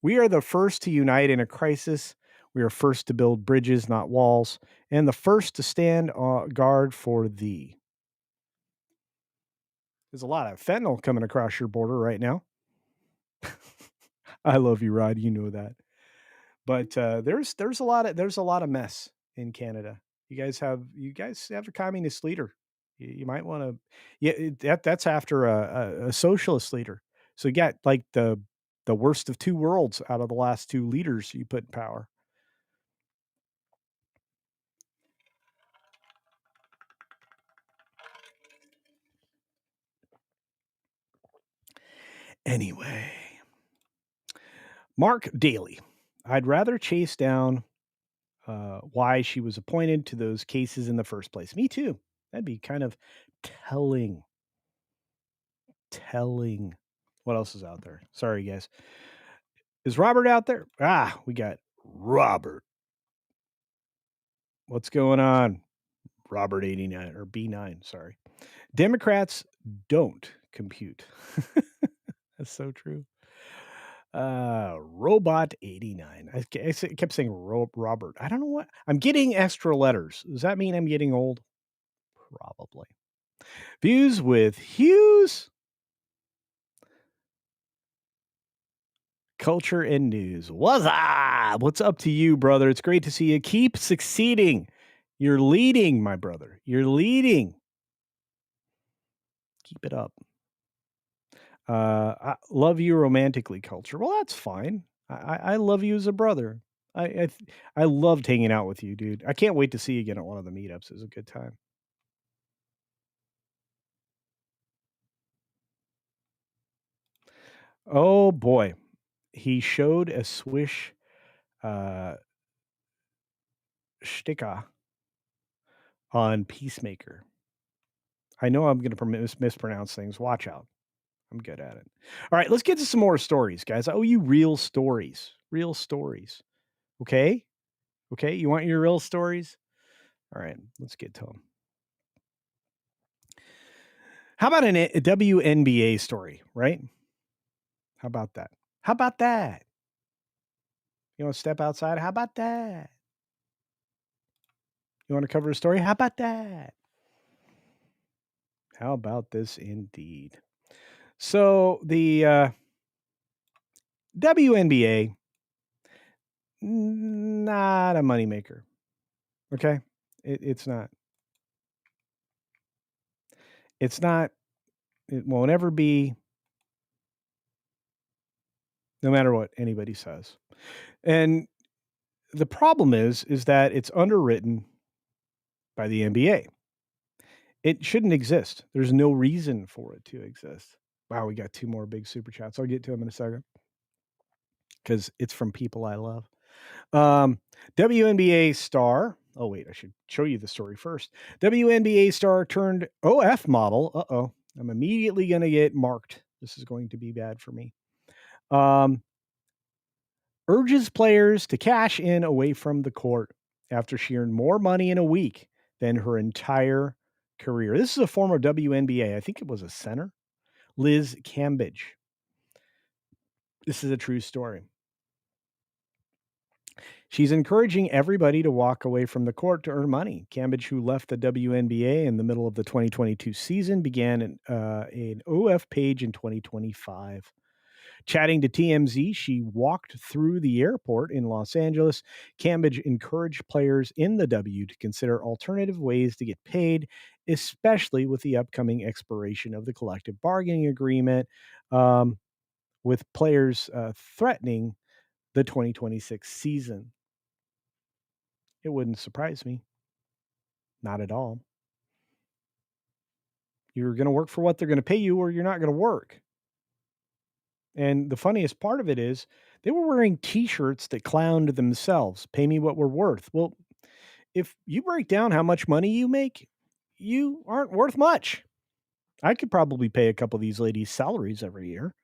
We are the first to unite in a crisis. We are first to build bridges, not walls, and the first to stand guard for thee. There's a lot of fentanyl coming across your border right now. I love you, Rod. You know that. But there's a lot of mess in Canada. You guys have a communist leader. You might want to. Yeah, that's after a socialist leader. So you got like the worst of 2 worlds out of the last 2 leaders you put in power. Anyway, Mark Daly. I'd rather chase down why she was appointed to those cases in the first place. Me too. That'd be kind of telling. What else is out there? Sorry, guys. Is Robert out there? We got Robert. What's going on? Robert 89 or B9, sorry. Democrats don't compute. That's so true. Robot 89. I kept saying Robert. I don't know what. I'm getting extra letters. Does that mean I'm getting old? Probably. Views with Hughes. Culture and news. What's up to you, brother? It's great to see you. Keep succeeding. You're leading, my brother. You're leading. Keep it up. I love you romantically, Culture. Well, that's fine. I love you as a brother. I loved hanging out with you, dude. I can't wait to see you again at one of the meetups. It was a good time. Oh boy, he showed a swish shtika on Peacemaker. I know I'm going to mispronounce things. Watch out. I'm good at it. All right, let's get to some more stories, guys. I owe you real stories. Real stories. Okay? Okay, you want your real stories? All right, let's get to them. How about a WNBA story, right? How about that? How about that? You want to step outside? How about that? You want to cover a story? How about that? How about this indeed? So the WNBA, not a moneymaker. Okay? It's not. It's not. It won't ever be, no matter what anybody says. And the problem is that it's underwritten by the NBA. It shouldn't exist. There's no reason for it to exist. Wow, we got 2 more big super chats. I'll get to them in a second because it's from people I love. WNBA star. Oh, wait, I should show you the story first. WNBA star turned OF model. Uh-oh. I'm immediately going to get marked. This is going to be bad for me. Urges players to cash in away from the court after she earned more money in a week than her entire career. This is a former WNBA. I think it was a center. Liz Cambage. This is a true story. She's encouraging everybody to walk away from the court to earn money. Cambage, who left the WNBA in the middle of the 2022 season, began an OF page in 2025. Chatting to TMZ, she walked through the airport in Los Angeles. Cambage encouraged players in the W to consider alternative ways to get paid, especially with the upcoming expiration of the collective bargaining agreement, with players threatening the 2026 season. It wouldn't surprise me. Not at all. You're going to work for what they're going to pay you, or you're not going to work. And the funniest part of it is they were wearing T-shirts that clowned themselves. Pay me what we're worth. Well, if you break down how much money you make, you aren't worth much. I could probably pay a couple of these ladies' salaries every year.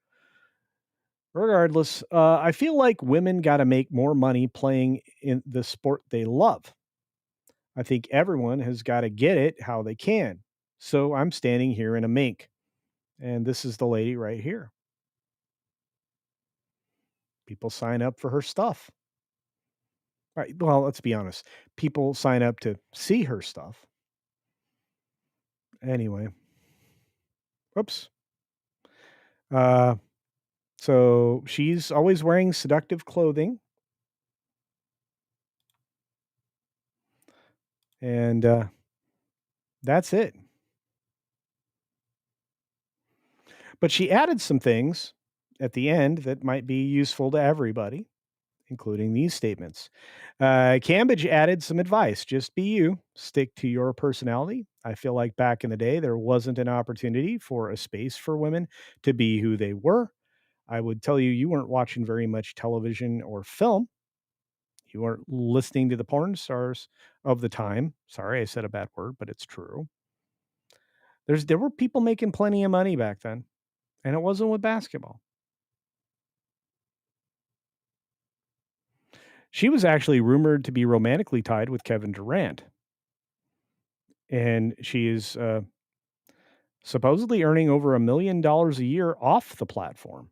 Regardless, I feel like women got to make more money playing in the sport they love. I think everyone has got to get it how they can. So I'm standing here in a mink. And this is the lady right here. People sign up for her stuff. Right. Well, let's be honest. People sign up to see her stuff. Anyway. Whoops. So she's always wearing seductive clothing. And that's it. But she added some things at the end that might be useful to everybody, including these statements. Cambage added some advice. Just be you. Stick to your personality. I feel like back in the day, there wasn't an opportunity for a space for women to be who they were. I would tell you, you weren't watching very much television or film. You weren't listening to the porn stars of the time. Sorry, I said a bad word, but it's true. There were people making plenty of money back then, and it wasn't with basketball. She was actually rumored to be romantically tied with Kevin Durant. And she is supposedly earning over $1 million a year off the platform.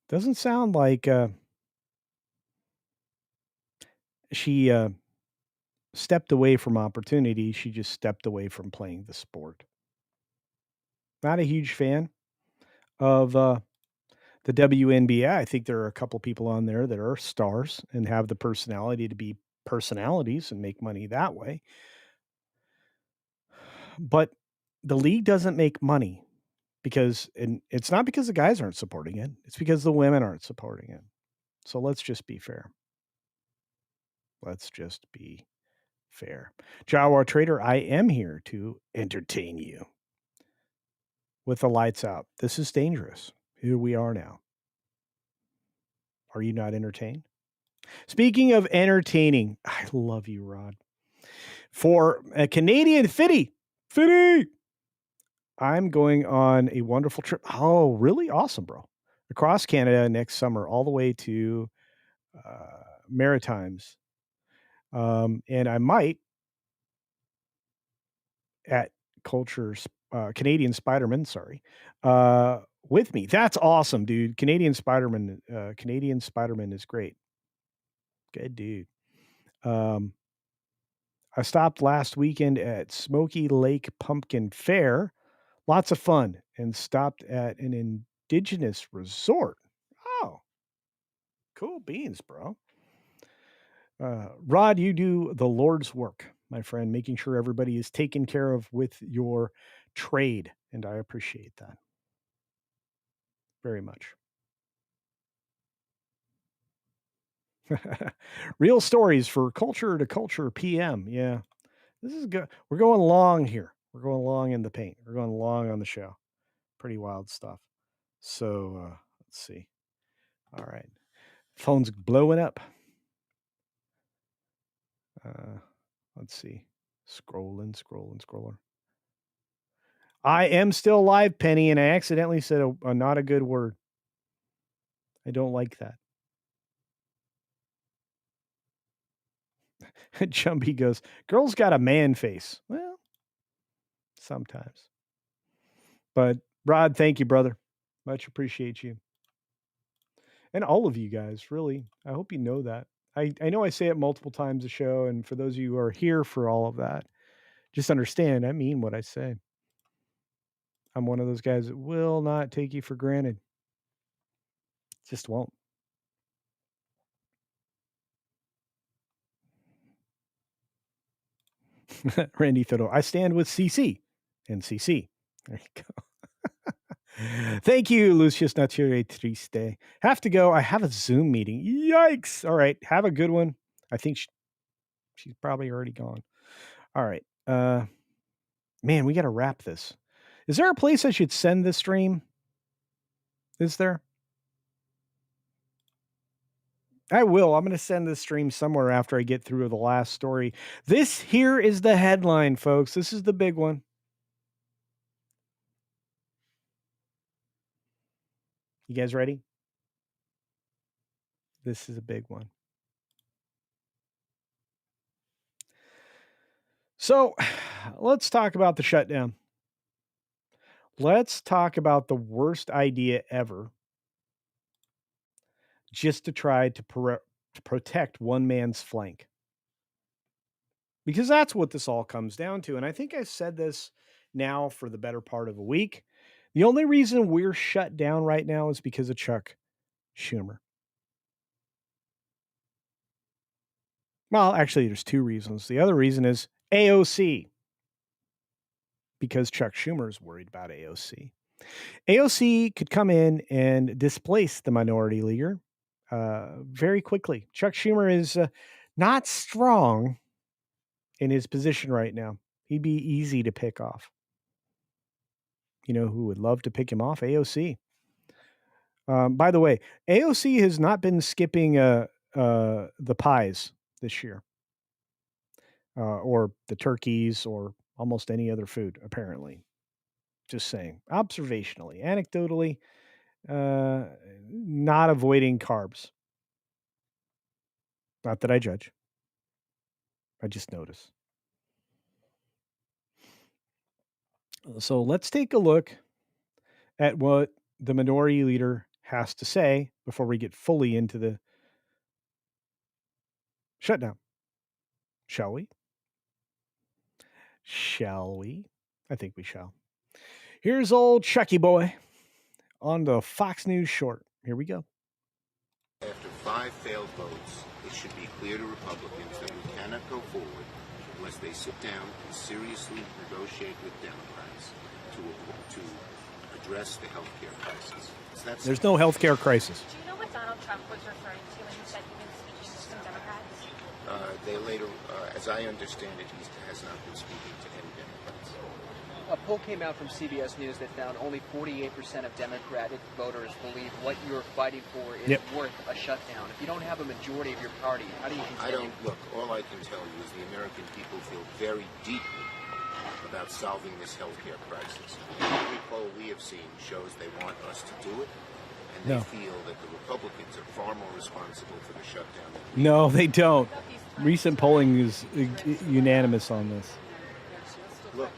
Doesn't sound like she stepped away from opportunity. She just stepped away from playing the sport. Not a huge fan of the WNBA. I think there are a couple people on there that are stars and have the personality to be personalities and make money that way. But the league doesn't make money and it's not because the guys aren't supporting it. It's because the women aren't supporting it. So let's just be fair. Let's just be fair. Jaguar Trader, I am here to entertain you with the lights out. This is dangerous. Here we are now. Are you not entertained? Speaking of entertaining, I love you, Rod. For a Canadian Fitty, I'm going on a wonderful trip. Oh, really? Awesome, bro. Across Canada next summer, all the way to Maritimes. And I might at Canadian Spider-Man, with me. That's awesome, dude. Canadian Spider-Man is great. Good dude. I stopped last weekend at Smoky Lake Pumpkin Fair. Lots of fun. And stopped at an indigenous resort. Oh, cool beans, bro. Rod, you do the Lord's work, my friend, making sure everybody is taken care of with your trade. And I appreciate that very much. Real stories for Culture to Culture PM. Yeah. This is good. We're going long here. We're going long in the paint. We're going long on the show. Pretty wild stuff. So let's see. All right. Phone's blowing up. Let's see. Scrolling. I am still live, Penny, and I accidentally said a not a good word. I don't like that. Jumpy goes, girl's got a man face. Well, sometimes. But Rod, thank you, brother. Much appreciate you. And all of you guys, really. I hope you know that. I know I say it multiple times a show, and for those of you who are here for all of that, just understand I mean what I say. I'm one of those guys that will not take you for granted. Just won't. Randy Fiddle. I stand with CC and CC. There you go. Thank you, Lucius Nature Triste. Have to go. I have a Zoom meeting. Yikes. All right. Have a good one. I think she's probably already gone. All right. Man, we got to wrap this. Is there a place I should send this stream? Is there? I will. I'm going to send this stream somewhere after I get through the last story. This here is the headline, folks. This is the big one. You guys ready? This is a big one. So let's talk about the shutdown. Let's talk about the worst idea ever just to try to protect one man's flank. Because that's what this all comes down to. And I think I've said this now for the better part of a week. The only reason we're shut down right now is because of Chuck Schumer. Well, actually, there's two reasons. The other reason is AOC. Because Chuck Schumer is worried about AOC. AOC could come in and displace the minority leader very quickly. Chuck Schumer is not strong in his position right now. He'd be easy to pick off. You know who would love to pick him off? AOC. By the way, AOC has not been skipping the pies this year. Or the turkeys or almost any other food, apparently. Just saying. Observationally, anecdotally, not avoiding carbs. Not that I judge. I just notice. So let's take a look at what the minority leader has to say before we get fully into the shutdown. Shall we? Shall we? I think we shall. Here's old Chucky boy on the Fox News short. Here we go. After 5 failed votes, it should be clear to Republicans that we cannot go forward unless they sit down and seriously negotiate with Democrats to address the health care crisis. There's no health care crisis. Do you know what Donald Trump was referring to when he said he was speaking to some Democrats? They later, as I understand it, he has not been speaking to any Democrats. A poll came out from CBS News that found only 48% of Democratic voters believe what you're fighting for is worth a shutdown. If you don't have a majority of your party, how do you continue? All I can tell you is the American people feel very deeply about solving this healthcare crisis. Every poll we have seen shows they want us to do it, and they feel that the Republicans are far more responsible for the shutdown than we No, they don't. Recent polling is unanimous on this. Look,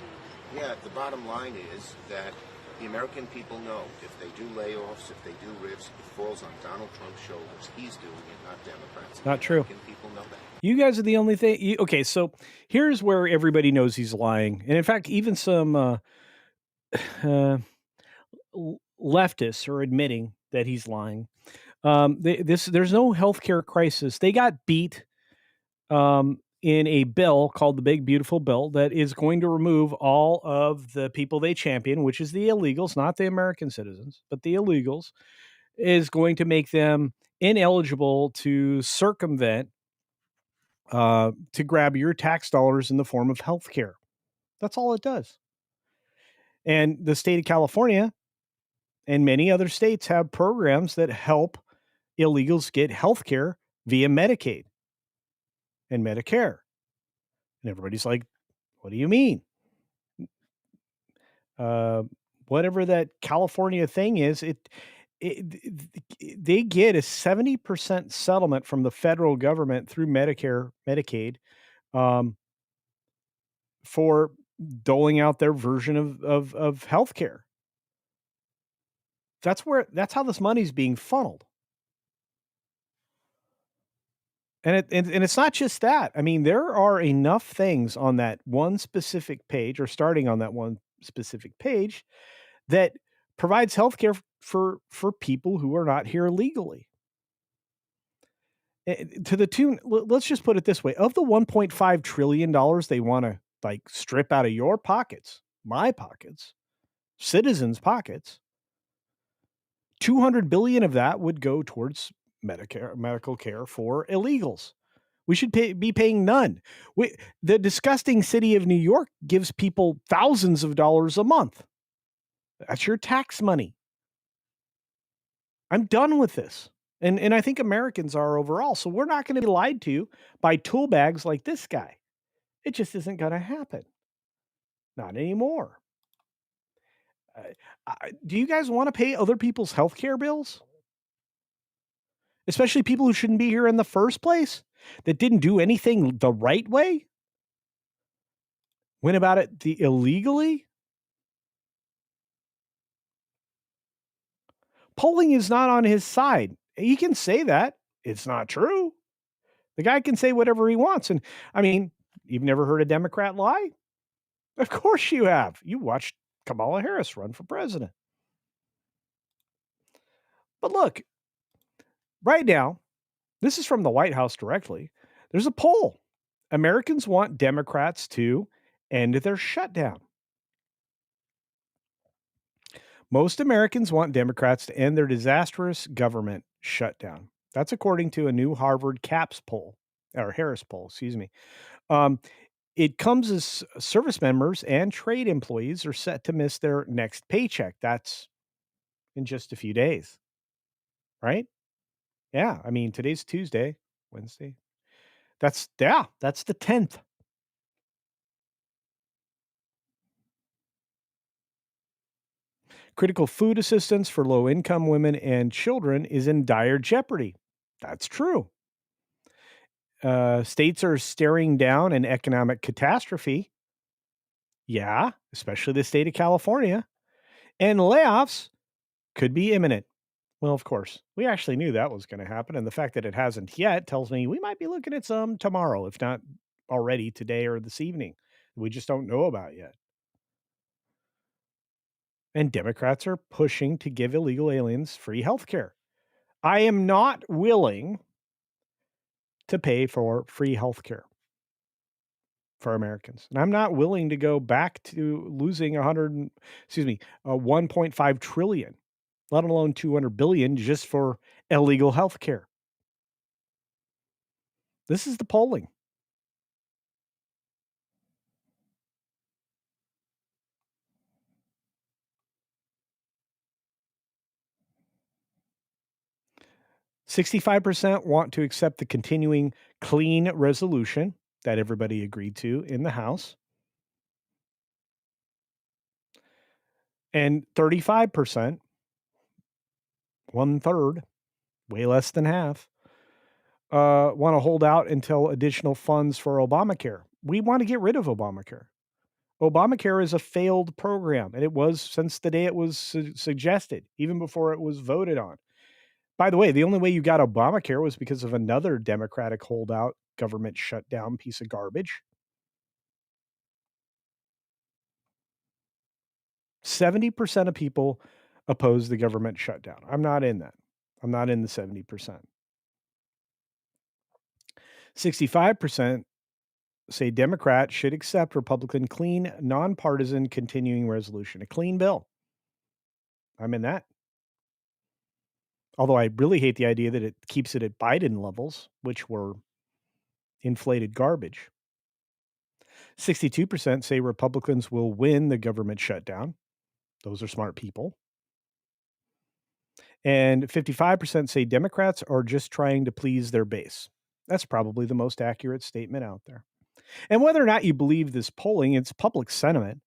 the bottom line is that the American people know if they do layoffs, if they do rifts, it falls on Donald Trump's shoulders. He's doing it, not Democrats. Not true. American people know that. You guys are the only thing. Okay, so here's where everybody knows he's lying. And in fact, even some leftists are admitting that he's lying. There's no healthcare crisis. They got beat in a bill called the Big Beautiful Bill that is going to remove all of the people they champion, which is the illegals, not the American citizens, but the illegals, is going to make them ineligible to circumvent, to grab your tax dollars in the form of health care. That's all it does. And the state of California and many other states have programs that help illegals get health care via Medicaid and Medicare. And everybody's like, what do you mean? Whatever that California thing is, they get a 70% settlement from the federal government through Medicare, Medicaid, for doling out their version of healthcare. That's how this money's being funneled. And it's not just that. I mean, there are enough things on that one specific page, or starting on that one specific page, that provides healthcare for people who are not here legally. To the tune, let's just put it this way: of the $1.5 trillion they want to strip out of your pockets, my pockets, citizens' pockets, $200 billion of that would go towards medical care for illegals. We should be paying none. The disgusting city of New York gives people thousands of dollars a month. That's your tax money. I'm done with this. And I think Americans are overall. So we're not going to be lied to by tool bags like this guy. It just isn't going to happen. Not anymore. Do you guys want to pay other people's healthcare bills? Especially people who shouldn't be here in the first place, that didn't do anything the right way, went about it illegally. Polling is not on his side. He can say that. It's not true. The guy can say whatever he wants. And I mean, you've never heard a Democrat lie? Of course you have. You watched Kamala Harris run for president. But look, right now, this is from the White House directly. There's a poll. Americans want Democrats to end their shutdown. Most Americans want Democrats to end their disastrous government shutdown. That's according to a new Harvard Harris poll, excuse me. It comes as service members and trade employees are set to miss their next paycheck. That's in just a few days, right? Yeah, I mean, today's Tuesday, Wednesday. That's the 10th. Critical food assistance for low-income women and children is in dire jeopardy. That's true. States are staring down an economic catastrophe. Yeah, especially the state of California. And layoffs could be imminent. Well, of course, we actually knew that was going to happen. And the fact that it hasn't yet tells me we might be looking at some tomorrow, if not already today or this evening. We just don't know about yet. And Democrats are pushing to give illegal aliens free health care. I am not willing to pay for free health care for Americans. And I'm not willing to go back to losing 1.5 trillion, let alone 200 billion just for illegal health care. This is the polling. 65% want to accept the continuing clean resolution that everybody agreed to in the House. And 35%, 1/3, way less than half, want to hold out until additional funds for Obamacare. We want to get rid of Obamacare. Obamacare is a failed program, and it was since the day it was suggested, even before it was voted on. By the way, the only way you got Obamacare was because of another Democratic holdout government shutdown piece of garbage. 70% of people oppose the government shutdown. I'm not in that. I'm not in the 70%. 65% say Democrats should accept Republican clean, nonpartisan continuing resolution, a clean bill. I'm in that. Although I really hate the idea that it keeps it at Biden levels, which were inflated garbage. 62% say Republicans will win the government shutdown. Those are smart people. And 55% say Democrats are just trying to please their base. That's probably the most accurate statement out there. And whether or not you believe this polling, it's public sentiment.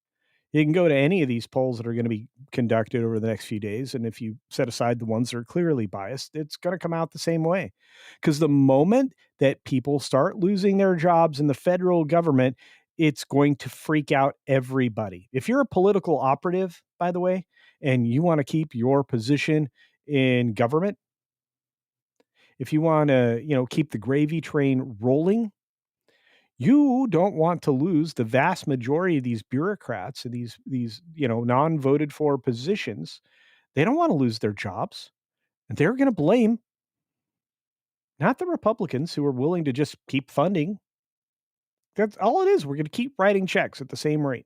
You can go to any of these polls that are going to be conducted over the next few days. And if you set aside the ones that are clearly biased, it's going to come out the same way. Because the moment that people start losing their jobs in the federal government, it's going to freak out everybody. If you're a political operative, by the way, and you want to keep your position in government, if you want to, keep the gravy train rolling, you don't want to lose the vast majority of these bureaucrats and these non-voted for positions. They don't want to lose their jobs. And they're going to blame not the Republicans who are willing to just keep funding. That's all it is. We're going to keep writing checks at the same rate.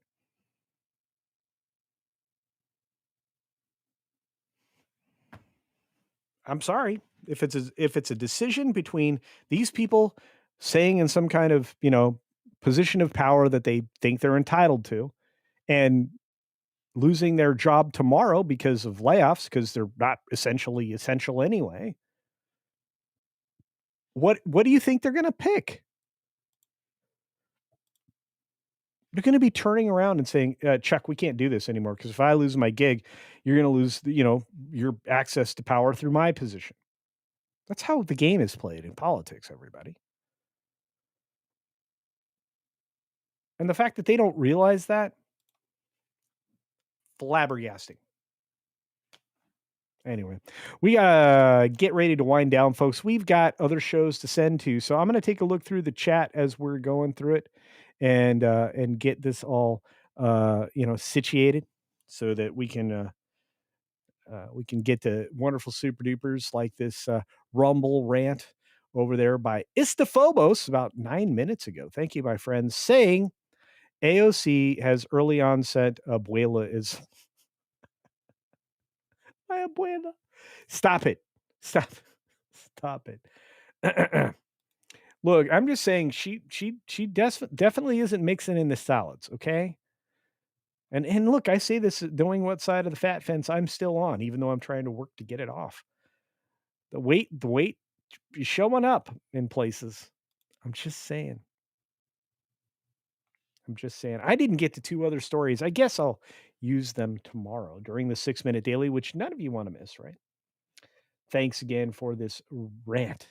I'm sorry. If it's a decision between these people saying in some kind of, position of power that they think they're entitled to, and losing their job tomorrow because of layoffs, because they're not essentially essential anyway, what do you think they're going to pick? They're going to be turning around and saying, Chuck, we can't do this anymore, because if I lose my gig, you're going to lose, your access to power through my position. That's how the game is played in politics, everybody. And the fact that they don't realize that, flabbergasting. Anyway, we gotta get ready to wind down, folks. We've got other shows to send to, so I'm going to take a look through the chat as we're going through it, and get this all situated so that we can get to wonderful super dupers like this Rumble rant over there by Istaphobos about 9 minutes ago. Thank you, my friends, saying AOC has early onset abuela is. My abuela. Stop it. Stop it. Look, I'm just saying she definitely isn't mixing in the salads, okay? And look, I say this knowing what side of the fat fence I'm still on, even though I'm trying to work to get it off. The weight is showing up in places. I'm just saying. I didn't get to 2 other stories. I guess I'll use them tomorrow during the 6-minute daily, which none of you want to miss, right? Thanks again for this rant.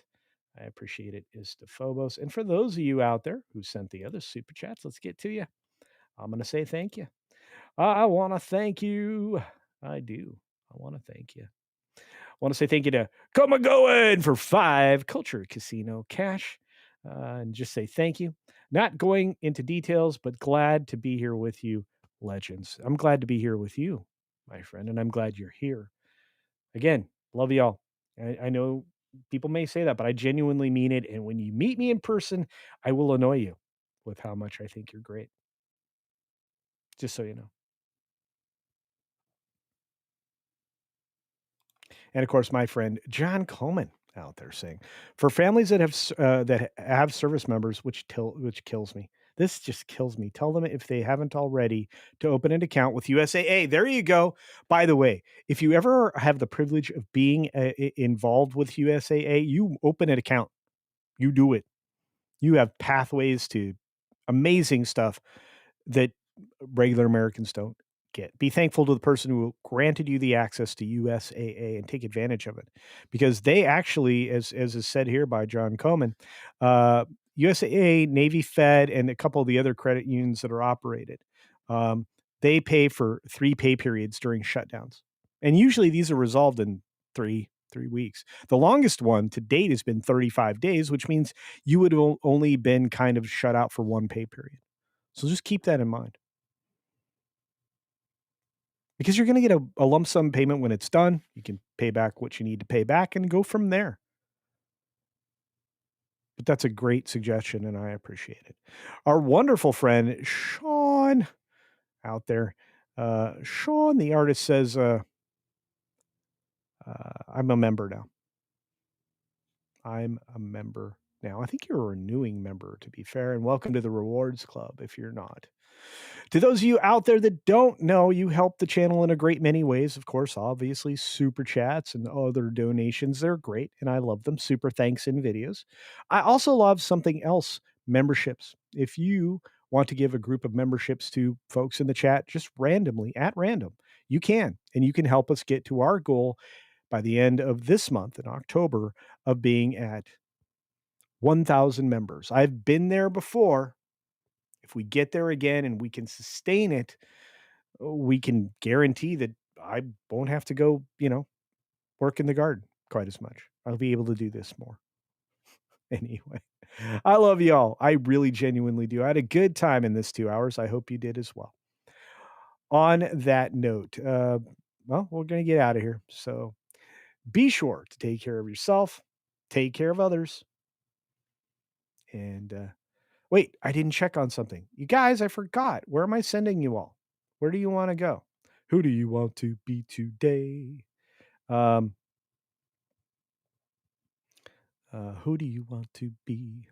I appreciate it, Istaphobos. And for those of you out there who sent the other super chats, let's get to you. I'm going to say thank you. I want to thank you. I do. I want to thank you. I want to say thank you to Come and Going for 5 Culture Casino Cash. And just say thank you. Not going into details, but glad to be here with you, legends. I'm glad to be here with you, my friend, and I'm glad you're here. Again, love y'all. I know people may say that, but I genuinely mean it. And when you meet me in person, I will annoy you with how much I think you're great. Just so you know. And of course, my friend John Coleman out there saying, for families that have service members, which kills me, This just kills me. Tell them if they haven't already to open an account with USAA. There you go. By the way, if you ever have the privilege of being involved with USAA, you open an account. You do it. You have pathways to amazing stuff that regular Americans don't get. Be thankful to the person who granted you the access to USAA and take advantage of it, because they actually, as is said here by John Coleman, USAA, Navy Fed, and a couple of the other credit unions that are operated, they pay for 3 pay periods during shutdowns. And usually these are resolved in three weeks. The longest one to date has been 35 days, which means you would have only been kind of shut out for 1 pay period. So just keep that in mind. Because you're going to get a lump sum payment when it's done. You can pay back what you need to pay back and go from there. But that's a great suggestion, and I appreciate it. Our wonderful friend, Sean, out there. Sean, the artist, says, I'm a member now. I'm a member now. I think you're a renewing member, to be fair, and welcome to the Rewards Club if you're not. To those of you out there that don't know, you help the channel in a great many ways. Of course, obviously, super chats and other donations. They're great, and I love them. Super thanks in videos. I also love something else, memberships. If you want to give a group of memberships to folks in the chat, just randomly, at random, you can. And you can help us get to our goal by the end of this month in October of being at 1,000 members. I've been there before. If we get there again and we can sustain it, we can guarantee that I won't have to go, work in the garden quite as much. I'll be able to do this more. Anyway, I love y'all. I really genuinely do. I had a good time in this 2 hours. I hope you did as well. On that note, we're going to get out of here. So be sure to take care of yourself, take care of others, and wait, I didn't check on something. You guys, I forgot. Where am I sending you all? Where do you want to go? Who do you want to be today? Who do you want to be?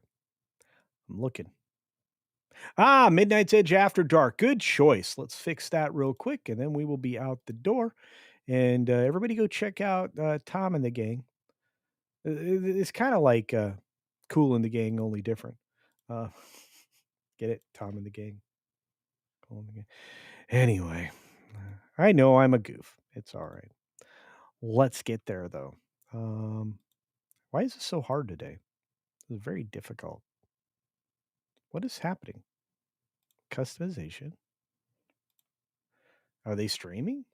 I'm looking. Midnight's Edge After Dark. Good choice. Let's fix that real quick, and then we will be out the door. And everybody go check out Tom and the Gang. It's kind of like Cool and the Gang, only different. Get it? Tom and the Gang. Cool and the Gang. Anyway, I know I'm a goof. It's all right. Let's get there, though. Why is this so hard today? It's very difficult. What is happening? Customization. Are they streaming?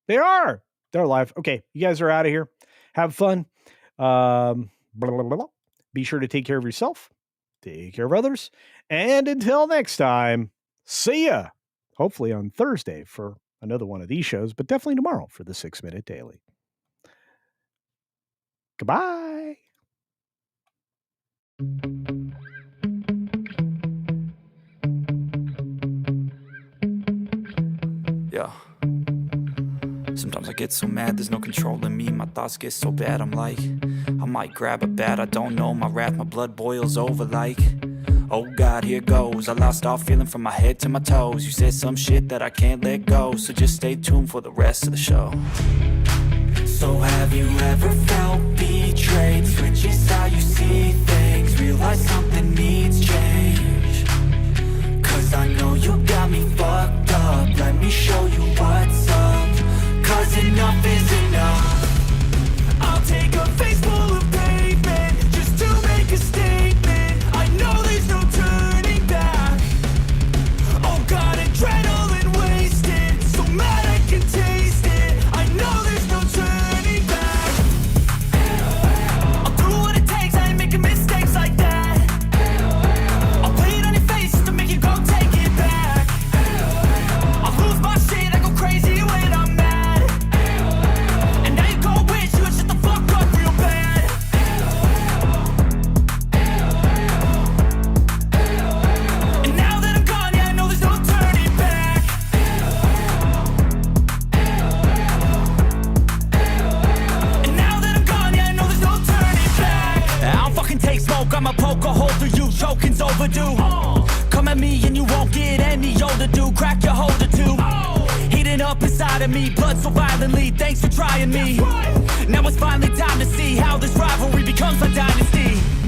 They are. They're live. Okay, you guys are out of here. Have fun. Blah, blah, blah, blah. Be sure to take care of yourself. Take care of others. And until next time, see ya. Hopefully on Thursday for another one of these shows, but definitely tomorrow for the 6 Minute Daily. Goodbye. Yeah. Sometimes I get so mad, there's no controlling me. My thoughts get so bad, I'm like, I might grab a bat, I don't know. My wrath, my blood boils over like, oh God, here goes. I lost all feeling from my head to my toes. You said some shit that I can't let go, so just stay tuned for the rest of the show. So have you ever felt betrayed? Switches how you see things, realize something needs change. Cause I know you got me fucked up, let me show you what's up. Cause enough is enough. I'll take a face full of pavement just to make a statement. I know there's no turning back. Oh God, adrenaline wasted, so mad I can taste it. I know there's no turning back. I'll do what it takes, I ain't making mistakes like that. I'll don't get any older, dude. Crack your holder too. Heating up inside of me, blood so violently. Thanks for trying me. Now it's finally time to see how this rivalry becomes a dynasty.